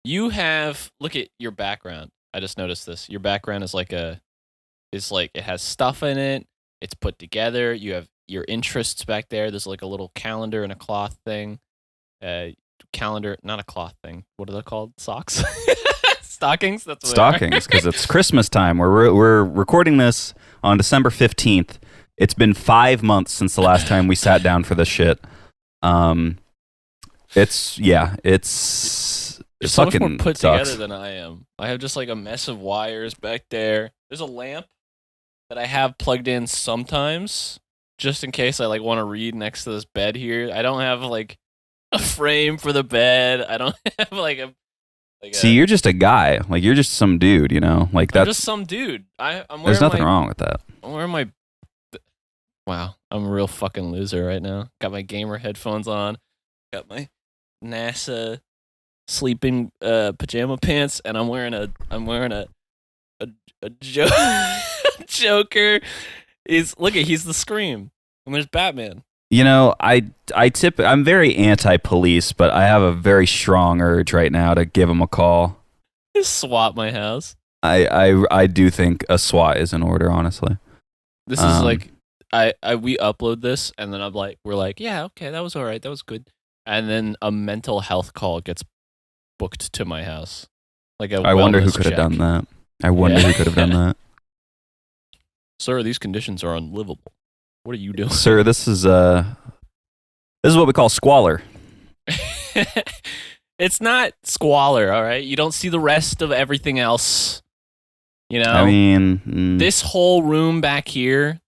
You have look at your background. I just noticed this. Your background is like it has stuff in it. It's put together. You have your interests back there. There's like a little calendar and a cloth thing. Calendar, not a cloth thing. What are they called? Socks? Stockings? That's what Stockings, because it's Christmas time. We're recording this on December 15th. It's been 5 months since the last time we sat down for this shit. It's so much more fucking put sucks. together than I am. I have just like a mess of wires back there. There's a lamp that I have plugged in sometimes, just in case I like want to read next to this bed here. I don't have like a frame for the bed. I don't have See, you're just a guy. Like, you're just some dude, you know? Like, I'm that's just some dude. I'm wearing there's nothing wrong with that. I'm wearing my. Wow, I'm a real fucking loser right now. Got my gamer headphones on. Got my NASA sleeping pajama pants, and I'm wearing a Joker. He's the Scream, and there's Batman. You know, I'm very anti-police, but I have a very strong urge right now to give them a call. Just swap my house. I do think a SWAT is in order, honestly. This is like we upload this, and then we're like, yeah, okay, that was all right, that was good, and then a mental health call gets booked to my house. Like I wonder who could have done that. I wonder who could have done that. Sir, these conditions are unlivable. What are you doing? Sir, this is what we call squalor. It's not squalor, all right? You don't see the rest of everything else. You know? I mean, this whole room back here.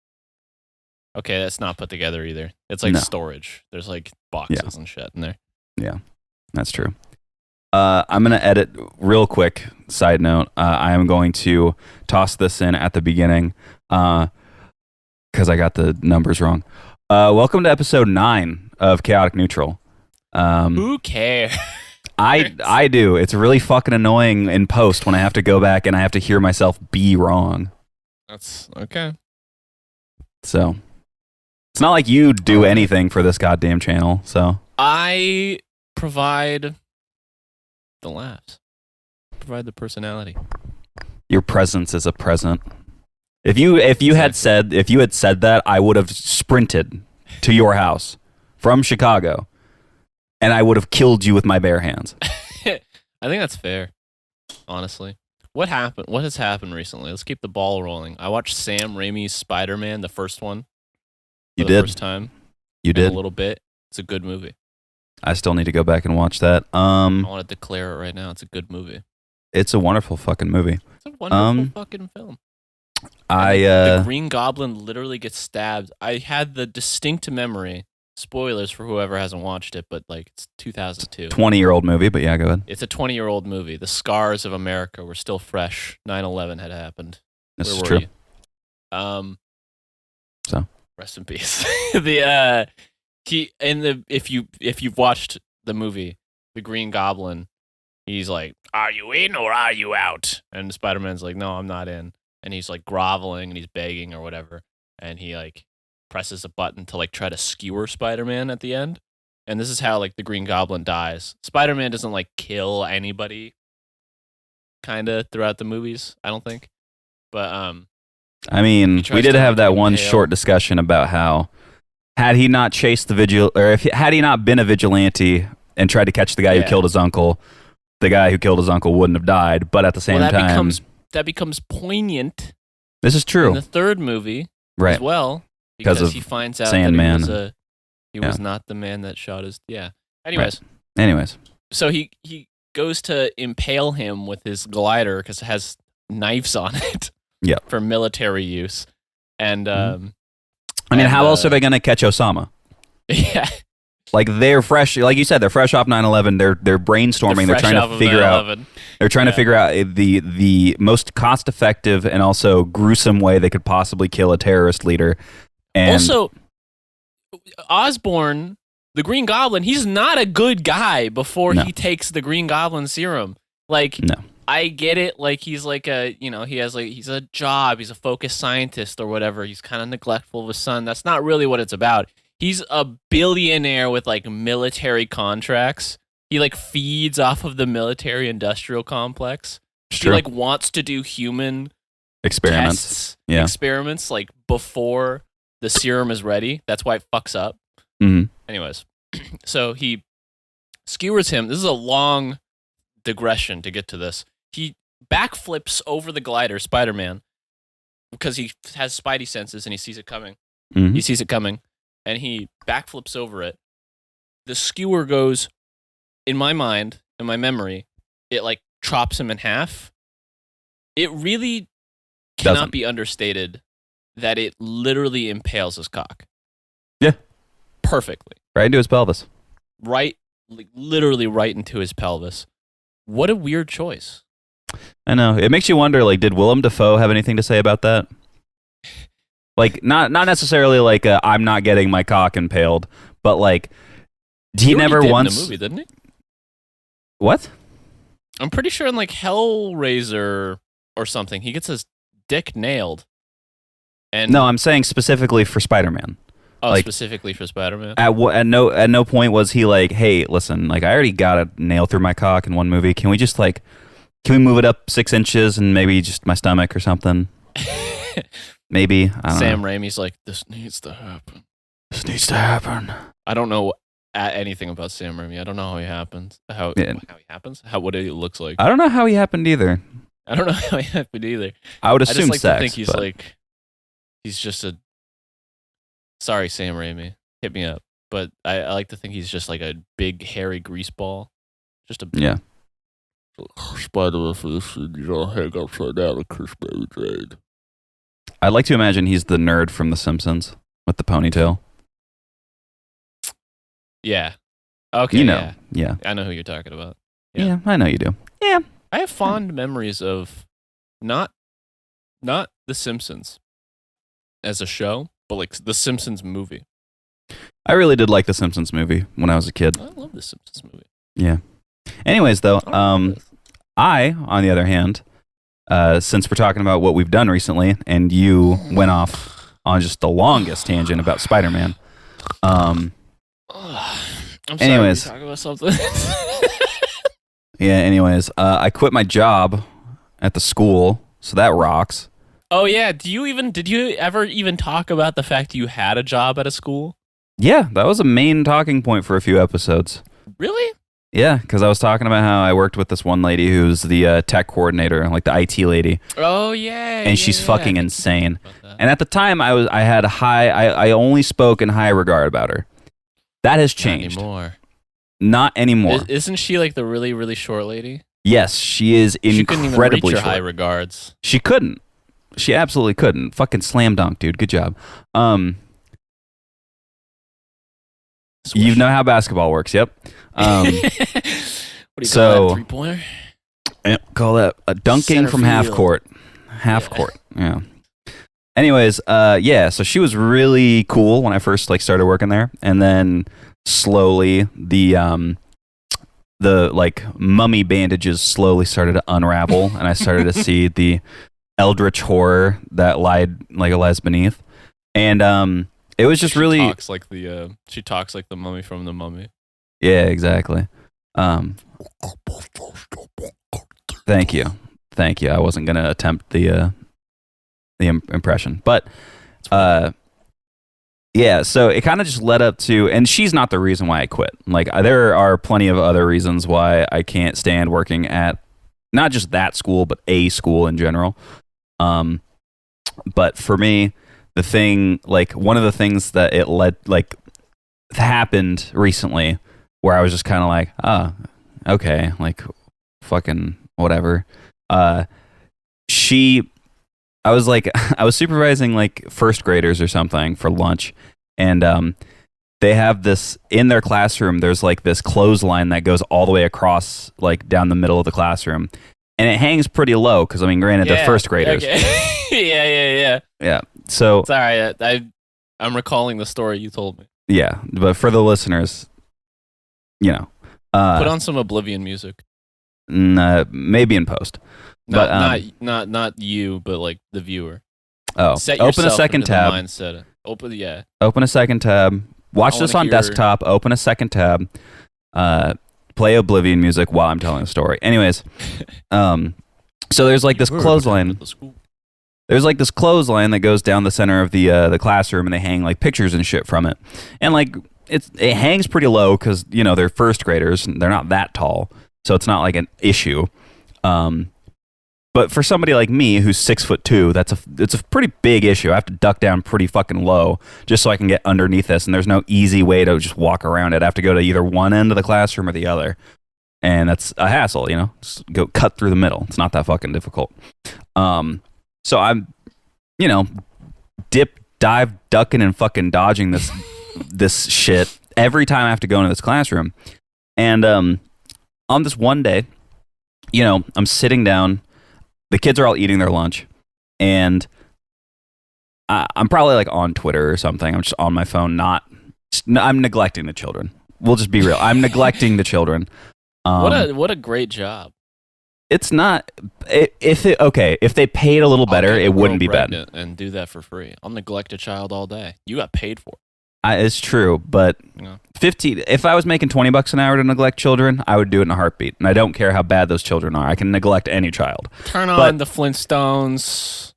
Okay, that's not put together either. It's like storage. There's like boxes and shit in there. Yeah, that's true. I'm going to edit real quick. Side note, I am going to toss this in at the beginning because I got the numbers wrong. Welcome to episode 9 of Chaotic Neutral. Who cares? I do. It's really fucking annoying in post when I have to go back and I have to hear myself be wrong. That's okay. So it's not like you do anything for this goddamn channel. So I provide the laughs, provide the personality. Your presence is a present. If you had said that, I would have sprinted to your house from Chicago, and I would have killed you with my bare hands. I think that's fair. Honestly, what happened? What has happened recently? Let's keep the ball rolling. I watched Sam Raimi's Spider-Man, the first one. You did. First time. You did a little bit. It's a good movie. I still need to go back and watch that. I want to declare it right now. It's a good movie. It's a wonderful fucking movie. It's a wonderful fucking film. The Green Goblin literally gets stabbed. I had the distinct memory. Spoilers for whoever hasn't watched it, but like it's 2002. 20-year-old movie, but yeah, go ahead. It's a 20-year-old movie. The scars of America were still fresh. 9/11 had happened. This is true. So rest in peace. If you've watched the movie, the Green Goblin, he's like, "Are you in or are you out?" And Spider-Man's like, "No, I'm not in." And he's like groveling and he's begging or whatever, and he like presses a button to like try to skewer Spider-Man at the end. And this is how like the Green Goblin dies. Spider-Man doesn't like kill anybody kind of throughout the movies, I don't think. But I mean, we did have that one impale. short discussion about how had he not chased had he not been a vigilante and tried to catch the guy who killed his uncle, the guy who killed his uncle wouldn't have died. But at the same time, that becomes poignant. This is true. In the third movie, right? As well, because he finds out Sandman. that he was not the man that shot his. Yeah. Anyways. So he goes to impale him with his glider because it has knives on it. Yeah. For military use, and I mean, how else are they going to catch Osama? Yeah. Like they're fresh, like you said, they're fresh off 9/11. They're brainstorming. They're trying to figure out. They're trying to figure out the most cost-effective and also gruesome way they could possibly kill a terrorist leader. And also, Osborn, the Green Goblin, he's not a good guy before he takes the Green Goblin serum. Like, no. I get it. Like he's like he's a job. He's a focused scientist or whatever. He's kind of neglectful of his son. That's not really what it's about. He's a billionaire with like military contracts. He like feeds off of the military industrial complex. It's He true. like wants to do human Experiments. tests, Yeah. experiments like before the serum is ready. That's why it fucks up. Mhm. Anyways, so he skewers him. This is a long digression to get to this. He backflips over the glider, Spider-Man, because he has spidey senses and he sees it coming. Mhm. He sees it coming, and he backflips over it. The skewer goes, in my mind, in my memory, it like chops him in half. It really cannot Doesn't. be understated that it literally impales his cock. Yeah. Perfectly. Right into his pelvis. Right, like, literally right into his pelvis. What a weird choice. I know. It makes you wonder, like, did Willem Dafoe have anything to say about that? Like, not necessarily like I'm not getting my cock impaled, but like, he already never did in once. the movie, didn't he? What? I'm pretty sure in like Hellraiser or something, he gets his dick nailed. And No, I'm saying specifically for Spider-Man. like- specifically for Spider-Man. At no point was he like, hey, listen, like I already got a nail through my cock in one movie. Can we just like, can we move it up 6 inches and maybe just my stomach or something? Maybe. I don't Sam know. Raimi's like, this needs to happen. This needs to happen. I don't know anything about Sam Raimi. I don't know how he happens. How Yeah. he happens? What it looks like. I don't know how he happened either. I don't know how he happened either. I would I just assume like sex. to think he's but like, he's just a. Sorry, Sam Raimi, hit me up. But I like to think he's just like a big hairy grease ball. Just a yeah. Spider-Man for this shit, you don't hang upside down and kiss baby Jane. I'd like to imagine he's the nerd from The Simpsons with the ponytail. Yeah. Okay. You know. Yeah. I know who you're talking about. Yeah. Yeah. I know you do. Yeah. I have fond memories of not The Simpsons as a show, but like The Simpsons movie. I really did like the Simpsons movie when I was a kid. I love The Simpsons movie. Yeah. Anyways, though, I don't know this. I, on the other hand, since we're talking about what we've done recently, and you went off on just the longest tangent about Spider-Man. I'm sorry. Anyways. Talk about something. Yeah. Anyways, I quit my job at the school, so that rocks. Oh yeah. Did you ever even talk about the fact you had a job at a school? Yeah, that was a main talking point for a few episodes. Really? Yeah, because I was talking about how I worked with this one lady who's the tech coordinator, like the IT lady, Oh yeah. and she's yeah. fucking I think you insane. talked about that. And at the time, I only spoke in high regard about her. That has changed. Not anymore. Not anymore. Isn't she like the really really short lady? Yes, she is She couldn't even reach incredibly your high short. regards. She couldn't. She absolutely couldn't. Fucking slam dunk, dude. Good job. You know how basketball works. Yep. What do you so- call that, 3-pointer? Call that a dunking Center from half field. court. Half Yeah. court. Yeah. Anyways, yeah. So she was really cool when I first like started working there, and then slowly the like mummy bandages slowly started to unravel, and I started to see the eldritch horror that lies beneath, and it was just really talks like she talks like the mummy from the Mummy. yeah, exactly. Thank you. I wasn't gonna attempt the impression, but yeah. So it kind of just led up to, and she's not the reason why I quit. Like there are plenty of other reasons why I can't stand working at not just that school, but a school in general. But for me, the thing, like one of the things that it led, like happened recently, where I was just kind of like, okay, like fucking whatever. I was supervising like first graders or something for lunch, and they have this in their classroom. There's like this clothesline that goes all the way across, like down the middle of the classroom, and it hangs pretty low because I mean, granted, they're first graders. Okay. yeah. Yeah. So Sorry, I'm recalling the story you told me. yeah, but for the listeners, you know, Put on some Oblivion music. maybe in post. Not you, but like the viewer. Oh, Set open a yourself second into the tab. mindset. Open Open a second tab. Watch I this wanna on hear- desktop. Open a second tab. play Oblivion music while I'm telling the story. Anyways, so there's like this clothesline. There's like this clothesline that goes down the center of the classroom, and they hang like pictures and shit from it. And like it hangs pretty low because they're first graders. And they're not that tall, so it's not like an issue. But for somebody like me who's 6'2", it's a pretty big issue. I have to duck down pretty fucking low just so I can get underneath this, and there's no easy way to just walk around it. I have to go to either one end of the classroom or the other, and that's a hassle. Just go cut through the middle. It's not that fucking difficult. So I'm, dip, dive, ducking, and fucking dodging this shit every time I have to go into this classroom. And on this one day, I'm sitting down. The kids are all eating their lunch, and I'm probably like on Twitter or something. I'm just on my phone. I'm neglecting the children. We'll just be real. I'm neglecting the children. What a great job. It's not. If they paid a little better, it wouldn't be bad. And do that for free. I'll neglect a child all day. You got paid for it. It's true, but 15. If I was making $20 an hour to neglect children, I would do it in a heartbeat. And I don't care how bad those children are. I can neglect any child. Turn on the Flintstones.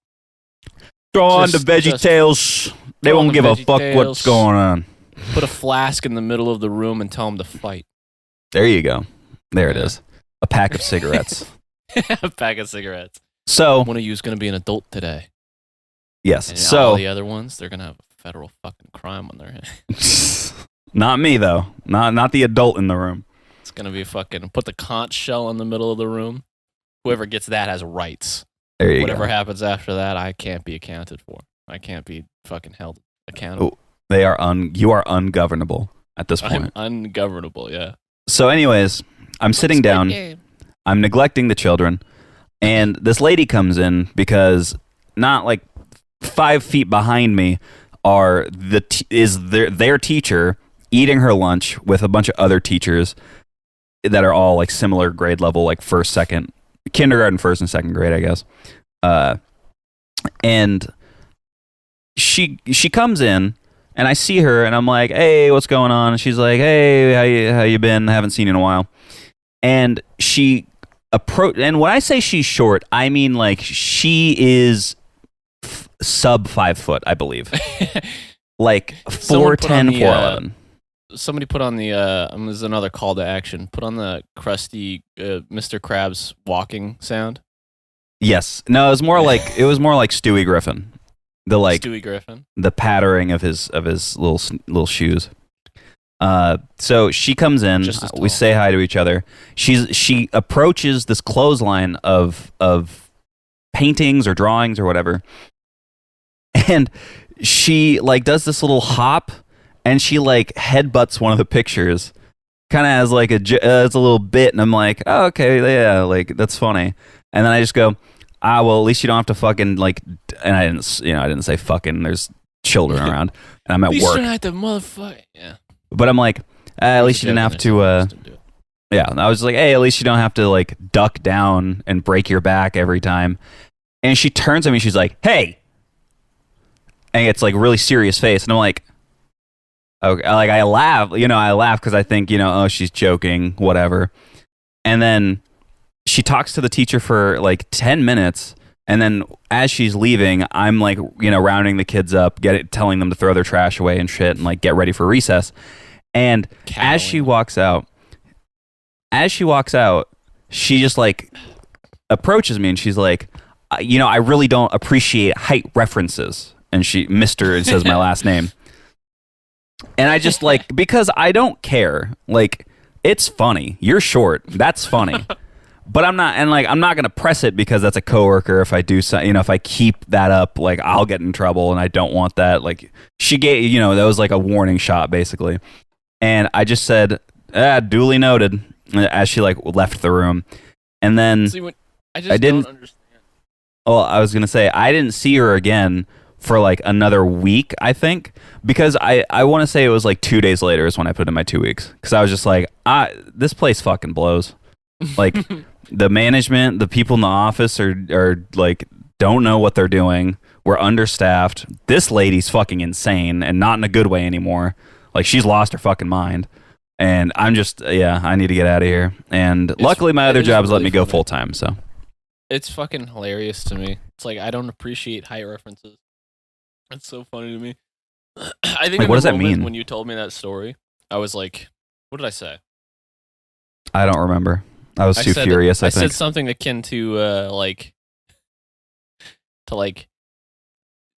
Throw on the VeggieTales. They won't give a fuck what's going on. Put a flask in the middle of the room and tell them to fight. There you go. There it is. A pack of cigarettes. A pack of cigarettes. So one of you is going to be an adult today. Yes. And so all the other ones, they're going to have federal fucking crime on their hands. Not me though. Not the adult in the room. It's gonna be fucking put the conch shell in the middle of the room. Whoever gets that has rights. There you Whatever go. happens after that, I can't be accounted for. I can't be fucking held accountable. You are ungovernable at this point. I'm ungovernable, yeah. So anyways, I'm sitting down. I'm neglecting the children, and this lady comes in because not like 5 feet behind me are their teacher eating her lunch with a bunch of other teachers that are all like similar grade level, like kindergarten, first and second grade, I guess. And she comes in, and I see her, and I'm like, "Hey, what's going on?" And she's like, "Hey, how you been? I haven't seen you in a while." And she and when I say she's short, I mean like she is sub 5 foot, I believe. Like 4'10", 4'11". Somebody put on the there's another call to action. Put on the crusty Mr. Krabs walking sound. Yes. No, it was more like Stewie Griffin. Stewie Griffin. The pattering of his little shoes. So she comes in. We say hi to each other. She approaches this clothesline of paintings or drawings or whatever, and she like does this little hop, and she like headbutts one of the pictures, kind of as like it's a little bit, and I'm like, oh, okay, yeah, like that's funny, and then I just go, well, at least you don't have to fucking like, and I didn't say fucking. There's children around, and I'm at work. At least you don't have to motherfucker. Yeah. But I'm like, at least you didn't have to. Yeah, I was like, hey, at least you don't have to like duck down and break your back every time. And she turns at me, she's like, hey. And it's like really serious face, and I'm like, okay, like I laugh because I think oh, she's joking, whatever. And then she talks to the teacher for like 10 minutes, and then as she's leaving, I'm like rounding the kids up, telling them to throw their trash away and shit, and like get ready for recess. And as she walks out, she just like approaches me, and she's like, I really don't appreciate height references. And Mr. and says my last name. And I just like, because I don't care. Like, it's funny. You're short. That's funny. But I'm not going to press it because that's a coworker. If I do if I keep that up, like I'll get in trouble, and I don't want that. Like she gave, that was like a warning shot basically. And I just said, duly noted, as she like left the room. And then I don't understand. Well, I was going to say, I didn't see her again for like another week, I think, because I want to say it was like 2 days later is when I put in my 2 weeks, because I was just like, this place fucking blows. Like the management, the people in the office are like don't know what they're doing. We're understaffed. This lady's fucking insane, and not in a good way anymore. Like she's lost her fucking mind. And I'm just, I need to get out of here. And luckily, my other jobs let me go full time. So it's fucking hilarious to me. It's like I don't appreciate height references. It's so funny to me. I think what does that mean? When you told me that story, I was like, "What did I say?" I don't remember. I was too furious. I think said something akin to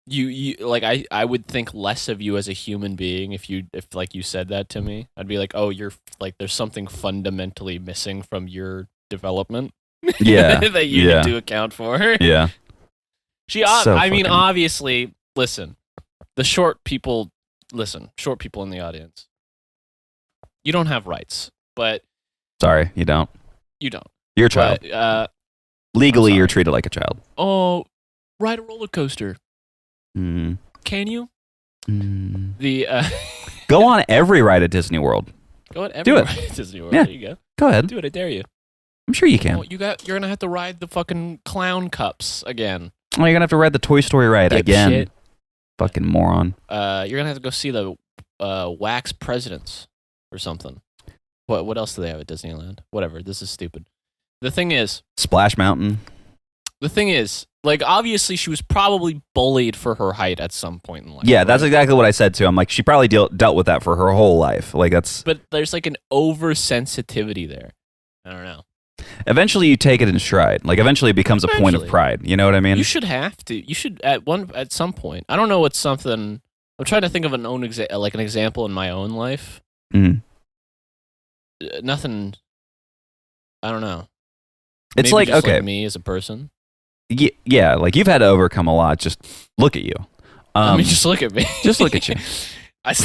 you like I would think less of you as a human being if like you said that to me. I'd be like, "Oh, you're like there's something fundamentally missing from your development." Yeah. that you need to account for. Yeah. Obviously, listen. The short people in the audience. You don't have rights, but sorry, you don't. You don't. You're a child. But, legally, you're treated like a child. Oh, ride a roller coaster. Mm. Can you? Mm. The go on every ride at Disney World. Go on every ride at Disney World. Yeah. There you go. Go ahead. Do it. I dare you. I'm sure you can. Oh, you're gonna have to ride the fucking clown cups again. Oh, you're gonna have to ride the Toy Story ride again. Shit. Fucking moron. You're gonna have to go see the wax presidents or something. What else do they have at Disneyland? Whatever. This is stupid. The thing is, Splash Mountain. The thing is, like, obviously she was probably bullied for her height at some point in life. Yeah, that's exactly what I said too. I'm like, she probably dealt with that for her whole life. Like that's. But there's like an oversensitivity there. I don't know. Eventually, you take it in stride. Like eventually, it becomes a point of pride. You know what I mean? You should have to. You should at some point. I don't know what's something. I'm trying to think of an example in my own life. Mm. Nothing. I don't know. It's Maybe like, okay, like me as a person. Yeah, like you've had to overcome a lot. Just look at you. I mean, just look at me. Just look at you. It's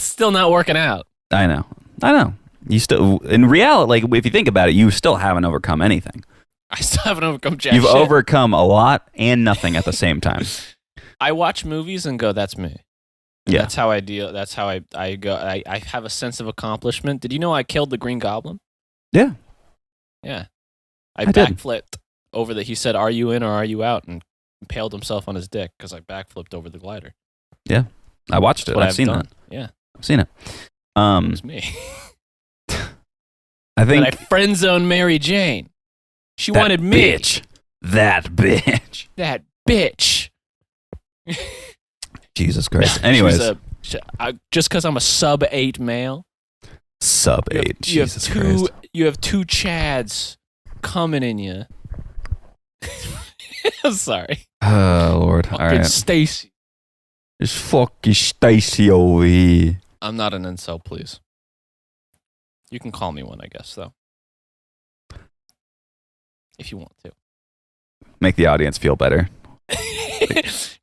still not working out. I know. You still, in reality, like if you think about it, you still haven't overcome anything. I still haven't overcome jack You've shit. overcome a lot and nothing at the same time. I watch movies and go, "That's me." Yeah, that's how I deal. That's how I go. I have a sense of accomplishment. Did you know I killed the Green Goblin? Yeah. Yeah. I backflipped over the. He said, "Are you in or are you out?" and impaled himself on his dick because I backflipped over the glider. Yeah, I watched it. I've seen that. Yeah, I've seen it. It was me. I think I friend zoned Mary Jane. She wanted me. Bitch. That bitch. That bitch. Jesus Christ. Anyways, just because I'm a sub-8 male. Sub-8. Jesus Christ. You have two Chads coming in you. I'm sorry. Oh Lord. Fucking all right. Stacy. It's fucking Stacy over here. I'm not an incel, please. You can call me one, I guess, though. If you want to. Make the audience feel better.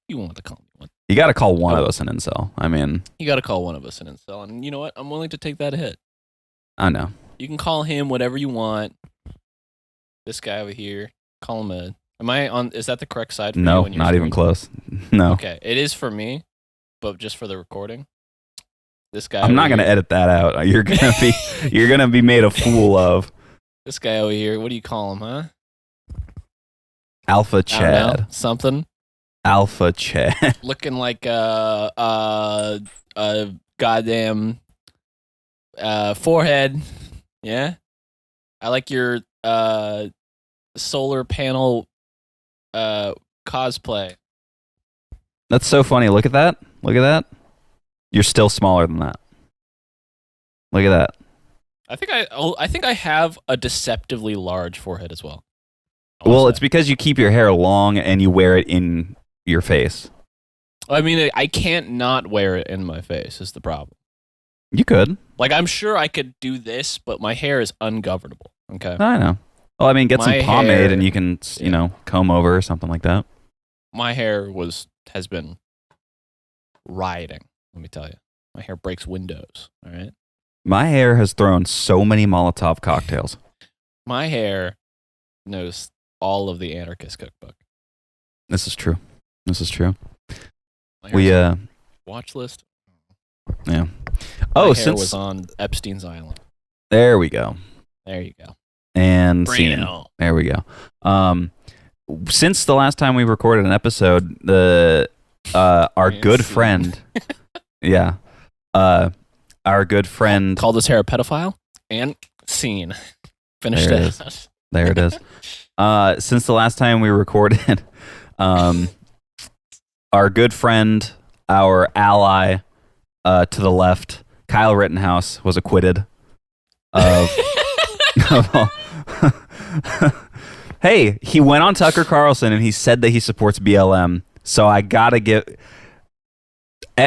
You want to call me one. You got to call one of us an incel. I mean, you got to call one of us an incel. And you know what? I'm willing to take that hit. I know. You can call him whatever you want. This guy over here, call him a... Am I on... Is that the correct side for you? No, not even close. No. Okay, it is for me, but just for the recording. This guy I'm not going to edit that out. You're going to be made a fool of. This guy over here, what do you call him, huh? Alpha Chad. Something. Alpha Chad. Looking like a goddamn forehead. Yeah. I like your solar panel cosplay. That's so funny. Look at that. Look at that. You're still smaller than that. Look at that. I think I have a deceptively large forehead as well. Well, it's because you keep your hair long and you wear it in your face. I mean, I can't not wear it in my face is the problem. You could. Like, I'm sure I could do this, but my hair is ungovernable. Okay. I know. Well, I mean, get some pomade and you can, comb over or something like that. My hair has been rioting, let me tell you. My hair breaks windows, all right? My hair has thrown so many Molotov cocktails. My hair knows all of the Anarchist Cookbook. This is true. Watch list. Yeah. My hair was on Epstein's Island. There we go. There you go. And scene. There we go. Since the last time we recorded an episode, our good friend Yeah. Our good friend. Called his hair a pedophile and scene. Finished There it it. is. There it is. Since the last time we recorded, our good friend, our ally to the left, Kyle Rittenhouse, was acquitted of. Hey, he went on Tucker Carlson and he said that he supports BLM. So I gotta give.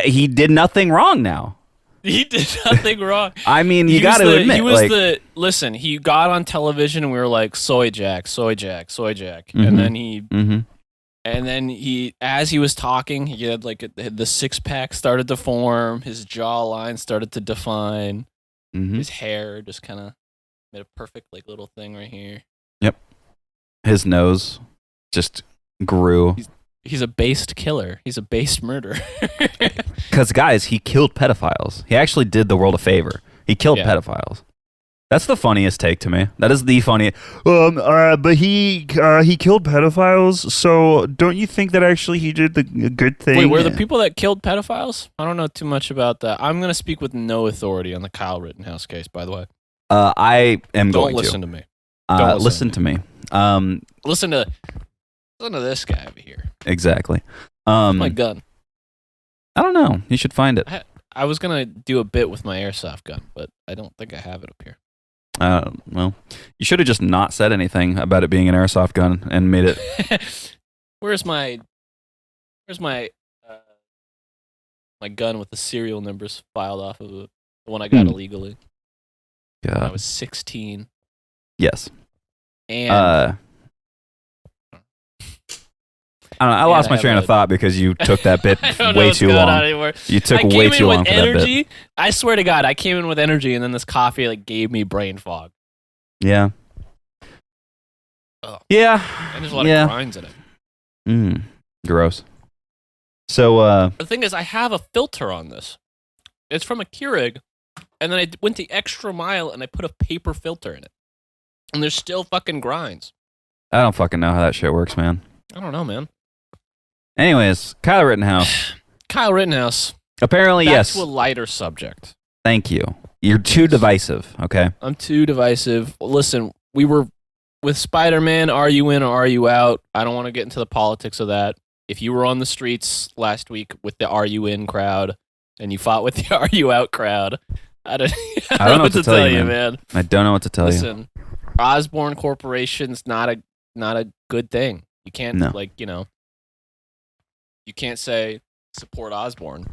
He did nothing wrong now. He did nothing wrong. I mean, you got to admit, he was like, listen. He got on television and we were like, soy jack, soy jack, soy jack, Mhm. and then he, as he was talking, he had like the six pack started to form, his jawline started to define, his hair just kind of made a perfect like little thing right here. his nose just grew. He's a based killer. He's a based murderer. Because, guys, he killed pedophiles. He actually did the world a favor. He killed pedophiles. That's the funniest take to me. That is the funniest. But he killed pedophiles. So don't you think that actually he did the good thing? Wait, were the people that killed pedophiles? I don't know too much about that. I'm going to speak with no authority on the Kyle Rittenhouse case, by the way. I am Don't going listen to. to me. Listen to me. Listen to this guy over here. Exactly. My gun. I don't know. You should find it. I was going to do a bit with my airsoft gun, but I don't think I have it up here. Well, you should have just not said anything about it being an airsoft gun and made it. Where's my my gun with the serial numbers filed off of it? The one I got illegally. When I was 16. Yes. And I don't know. I lost my train of thought because you took that bit way too long. You took way too long for that bit. I swear to God, I came in with energy, and then this coffee like gave me brain fog. Yeah. Ugh. Yeah. And there's a lot of grinds in it. Gross. So the thing is, I have a filter on this. It's from a Keurig, and then I went the extra mile and I put a paper filter in it, and there's still fucking grinds. I don't fucking know how that shit works, man. I don't know, man. Anyways, Kyle Rittenhouse. Kyle Rittenhouse. Apparently, Back yes. to a lighter subject. Thank you. You're too divisive, okay? I'm too divisive. Listen, we were with Spider-Man, are you in or are you out? I don't want to get into the politics of that. If you were on the streets last week with the are you in crowd and you fought with the are you out crowd, I don't know what to tell you, man. I don't know what to tell you. Listen, Osborne Corporation's not a good thing. You can't you can't say support Osborne.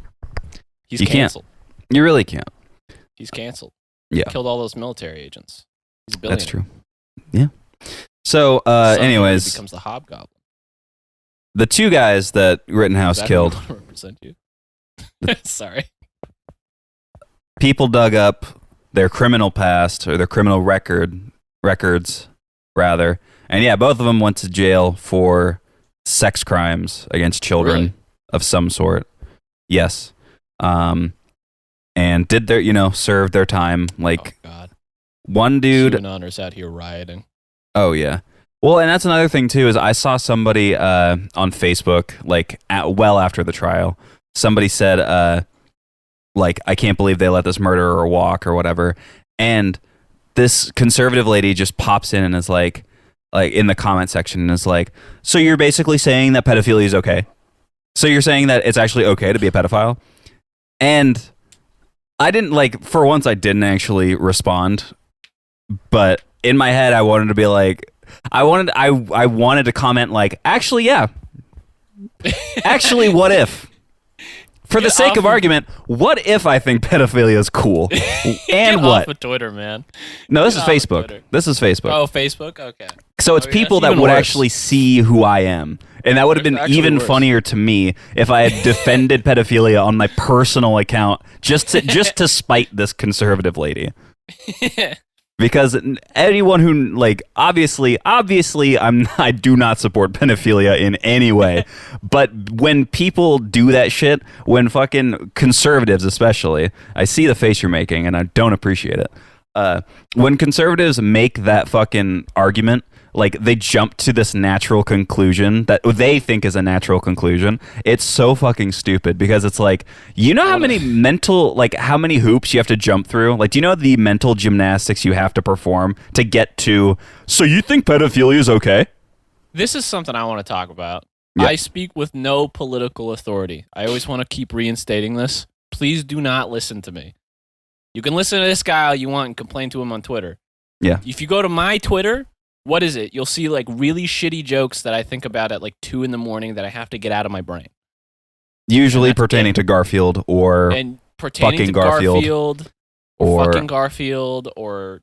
He's canceled. You really can't. He's canceled. Yeah. He killed all those military agents. He's a billionaire. That's true. Yeah. So, Someday anyways, he becomes the Hobgoblin. the two guys that Rittenhouse killed, represent you. Sorry. people dug up their criminal past or their criminal records, rather, and yeah, both of them went to jail for sex crimes against children of some sort. Yes. And did their, served their time. Like, oh, God. One dude. QAnoners out here rioting. Oh, yeah. Well, and that's another thing, too, is I saw somebody on Facebook, like, well after the trial, somebody said, I can't believe they let this murderer walk or whatever. And this conservative lady just pops in and is like in the comment section and is like, so you're basically saying that pedophilia is okay? So you're saying that it's actually okay to be a pedophile? And I didn't, for once, I didn't actually respond. But in my head, I wanted to be like, I wanted to comment like, actually, yeah. Actually, what if? For the sake of argument, what if I think pedophilia is cool? And Get what? off of Twitter, man. No, this is Get off of Facebook. Twitter. This is Facebook. Oh, Facebook? Okay. So it's people that would actually see who I am. And that would have been even funnier to me if I had defended pedophilia on my personal account just to spite this conservative lady. Because anyone who obviously I do not support pedophilia in any way. But when people do that shit, when fucking conservatives especially, I see the face you're making and I don't appreciate it. When conservatives make that fucking argument like they jump to this natural conclusion that they think is a natural conclusion. It's so fucking stupid because it's like, you know how many how many hoops you have to jump through? Like, do you know the mental gymnastics you have to perform to get to, so you think pedophilia is okay? This is something I want to talk about. Yep. I speak with no political authority. I always want to keep reinstating this. Please do not listen to me. You can listen to this guy all you want and complain to him on Twitter. Yeah. If you go to my Twitter, what is it? You'll see like really shitty jokes that I think about at like 2 a.m. that I have to get out of my brain. Usually pertaining to Garfield or and pertaining fucking to Garfield or or fucking Garfield or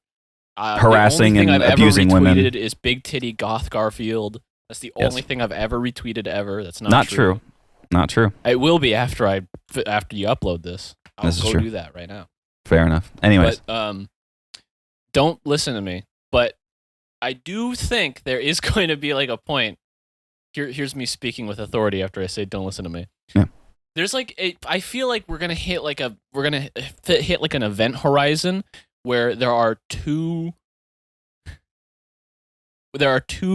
harassing the only and thing I've abusing ever retweeted women. is big titty goth Garfield. That's the Yes. only thing I've ever retweeted ever. That's Not true. Not true. It will be after you upload this. I'll This is go true. do that right now. Fair enough. Anyways, But don't listen to me. But I do think there is going to be like a point. Here's me speaking with authority after I say don't listen to me. Yeah. There's like I feel like we're gonna hit like an event horizon where there are too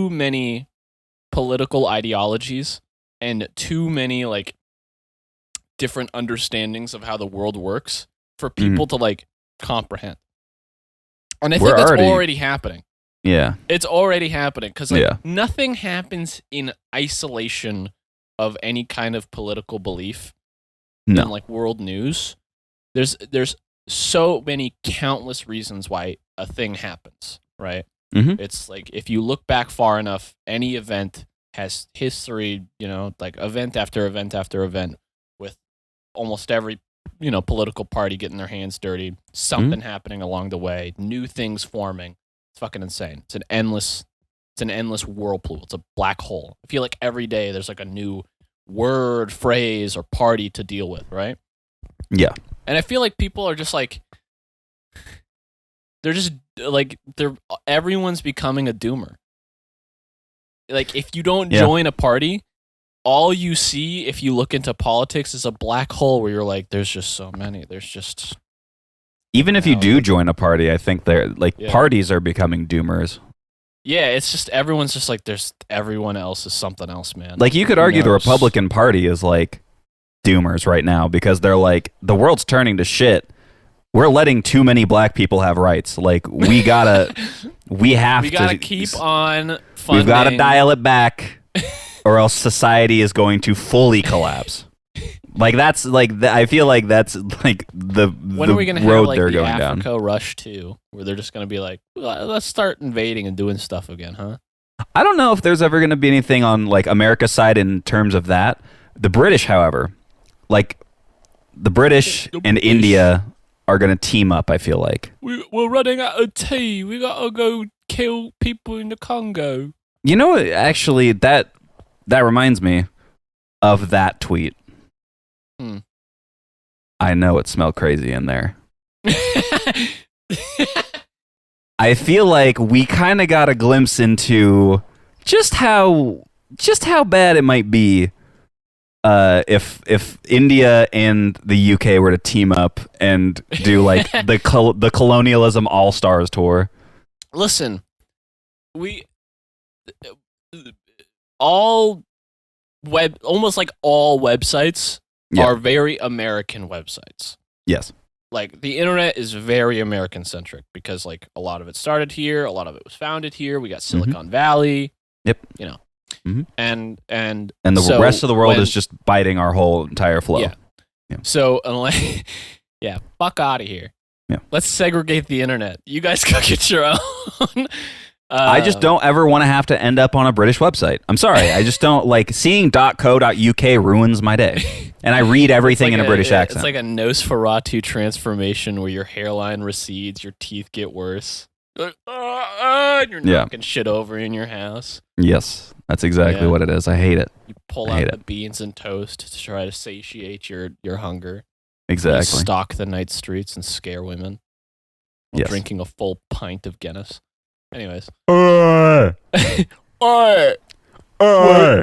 many political ideologies and too many like different understandings of how the world works for people to like comprehend. And I think that's already happening. yeah. It's already happening because like Yeah. nothing happens in isolation of any kind of political belief No. in like world news. There's so many countless reasons why a thing happens, right? Mhm. It's like if you look back far enough, any event has history, like event after event after event with almost every, political party getting their hands dirty, something happening along the way, new things forming. It's fucking insane. It's an endless whirlpool. It's a black hole. I feel like every day there's like a new word, phrase, or party to deal with, right? Yeah. And I feel like people are just like everyone's becoming a doomer. Like if you don't join a party, all you see if you look into politics is a black hole where you're like, there's just so many. There's just Even if you do join a party, I think they're like parties are becoming doomers. yeah, it's just everyone's just like there's everyone else is something else, man. Like you could argue the Republican Party is like doomers right now because they're like the world's turning to shit. We're letting too many black people have rights. Like we gotta keep on funding. We've gotta dial it back, or else society is going to fully collapse. Like that's like I feel like that's like the when are we gonna road have like they're the going Africa down. Rush 2, where they're just gonna be like, let's start invading and doing stuff again, huh? I don't know if there's ever going to be anything on like America's side in terms of that. The British, however, like the British and India are going to team up, I feel like. We're running out of tea. We gotta go kill people in the Congo. You know, actually, that reminds me of that tweet. I know it smelled crazy in there. I feel like we kind of got a glimpse into just how bad it might be if India and the UK were to team up and do like the colonialism all stars tour. Listen, almost like all websites are very American websites. Yes. Like the internet is very American centric because like a lot of it started here, a lot of it was founded here. We got Silicon Valley. Yep. And the rest of the world is just biting our whole entire flow. Yeah. So unless fuck out of here. Yeah. Let's segregate the internet. You guys go get your own. I just don't ever want to have to end up on a British website. I'm sorry. I just don't like seeing .co.uk ruins my day. And I read everything in a British accent. It's like a Nosferatu transformation where your hairline recedes, your teeth get worse. And you're knocking shit over in your house. Yes, that's exactly what it is. I hate it. You pull out the beans and toast to try to satiate your hunger. Exactly. You stalk the night streets and scare women while drinking a full pint of Guinness. Anyways.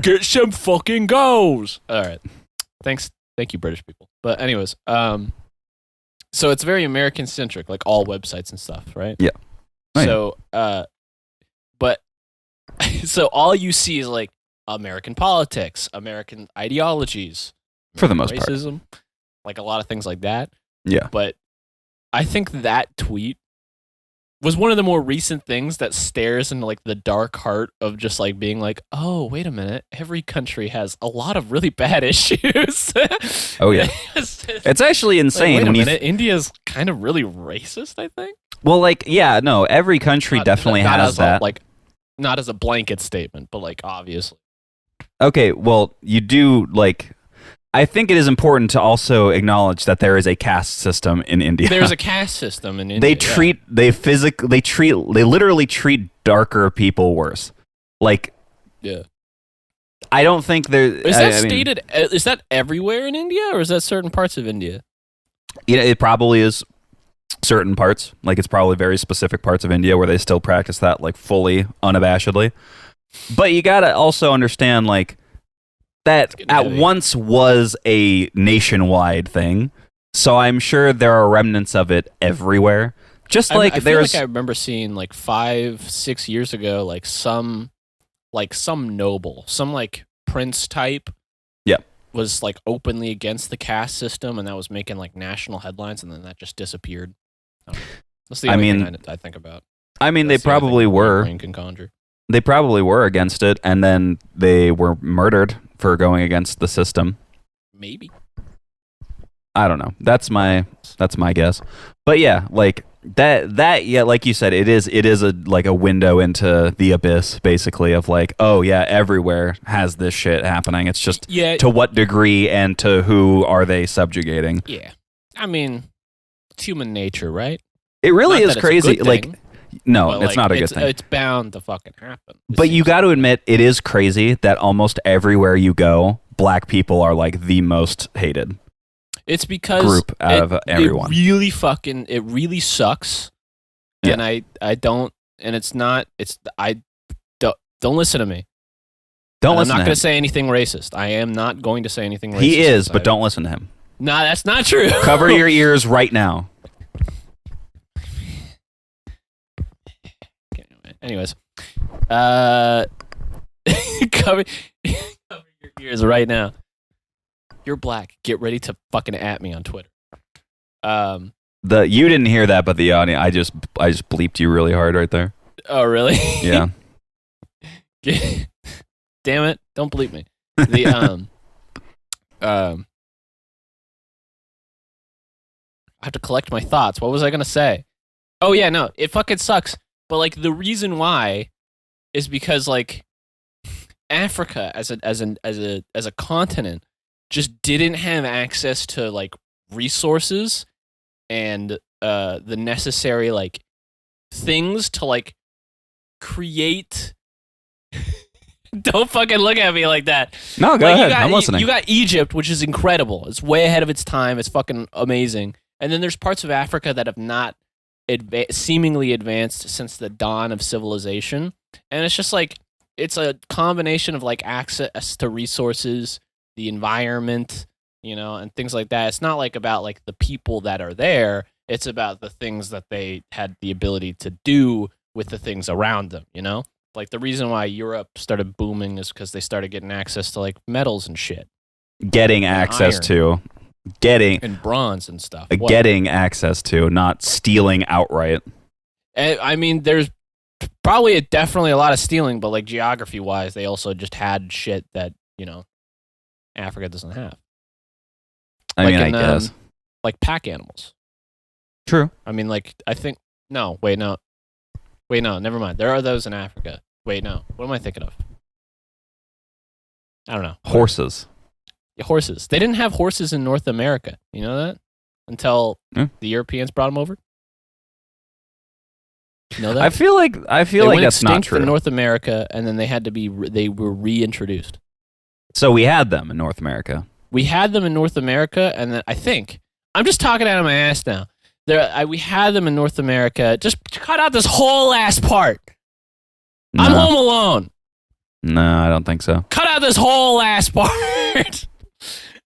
Get some fucking goals. All right. Thank you, British people. But anyways, so it's very American centric, like all websites and stuff, right? Yeah. So, but So all you see is like American politics, American ideologies, For the most part. racism, like a lot of things like that. Yeah. But I think that tweet was one of the more recent things that stares into like the dark heart of just like being like, oh, wait a minute, every country has a lot of really bad issues. Oh, yeah. It's actually like, insane wait a when you. minute, India's kind of really racist, I think. Well, like, yeah, no, every country definitely not has as that. Not as a blanket statement, but like obviously. Okay, well, you do like. I think it is important to also acknowledge that there is a caste system in India. There's a caste system in India. They literally treat darker people worse. Like, yeah. I don't think there Is that stated? Is that everywhere in India, or is that certain parts of India? Yeah, it probably is certain parts. Like, it's probably very specific parts of India where they still practice that like fully, unabashedly. But you gotta also understand like that at once was a nationwide thing. So I'm sure there are remnants of it everywhere. Just like I feel there's, like I remember seeing like 5-6 years ago, like some noble, some like prince type, Yep. was like openly against the caste system, and that was making like national headlines, and then that just disappeared. That's the only thing I think about. I mean, That's they the only probably thing my were. brain can conjure. They probably were against it, and then they were murdered for going against the system. Maybe. I don't know. That's my guess. But yeah, like that yeah, like you said, it is a like a window into the abyss, basically, of like, oh yeah, everywhere has this shit happening. It's just to what degree and to who are they subjugating? Yeah. I mean, it's human nature, right? It really Not is that it's a crazy. good Like, thing, no, but, it's like, not a good thing. It's bound to fucking happen. But you got to admit, it is crazy that almost everywhere you go, black people are like the most hated. It's because group out of everyone. It really sucks. Yeah. And I don't, and it's not, I don't listen to me. Don't I'm listen not to going him. to say anything racist. I am not going to say anything racist. He is, but don't listen to him. Nah, that's not true. Cover your ears right now. Anyways, cover your ears right now. You're black. Get ready to fucking at me on Twitter. You didn't hear that, but the audience, I just bleeped you really hard right there. Oh, really? Yeah. Damn it! Don't bleep me. The I have to collect my thoughts. What was I gonna say? Oh yeah, no, it fucking sucks. But like the reason why is because like Africa as a continent just didn't have access to like resources and the necessary like things to like create. Don't fucking look at me like that. No, go ahead. I'm listening. You got Egypt, which is incredible. It's way ahead of its time. It's fucking amazing. And then there's parts of Africa that have not seemingly advanced since the dawn of civilization. And it's just like, it's a combination of like access to resources, the environment, and things like that. It's not like about like the people that are there. It's about the things that they had the ability to do with the things around them, Like the reason why Europe started booming is because they started getting access to like metals and shit. Getting access to. And bronze and stuff. Getting access to, not stealing outright. I mean, there's probably definitely a lot of stealing, but like geography wise, they also just had shit that, Africa doesn't have. I mean, I guess. Like pack animals. True. I mean, like, I think, no, never mind. There are those in Africa. Wait, no. What am I thinking of? I don't know. Horses. Horses. They didn't have horses in North America. You know that? Until the Europeans brought them over. You know that? I feel like that's not true. In North America, and then they were reintroduced. So we had them in North America. We had them in North America, and then I think I'm just talking out of my ass now. We had them in North America. Just cut out this whole ass part. No. I'm home alone. No, I don't think so. Cut out this whole ass part.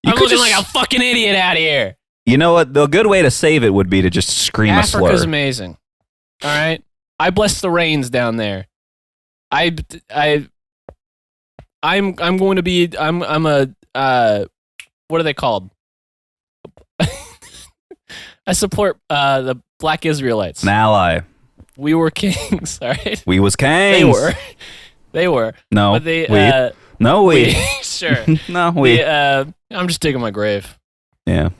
I'm looking like a fucking idiot out here. You know what? The good way to save it would be to just scream a slur. Africa's amazing. All right? I bless the rains down there. I'm going to be I'm a what are they called? I support the Black Israelites. An ally. We were kings, all right? We was kings. They were. No. But they sure. No, we. I'm just digging my grave. Yeah.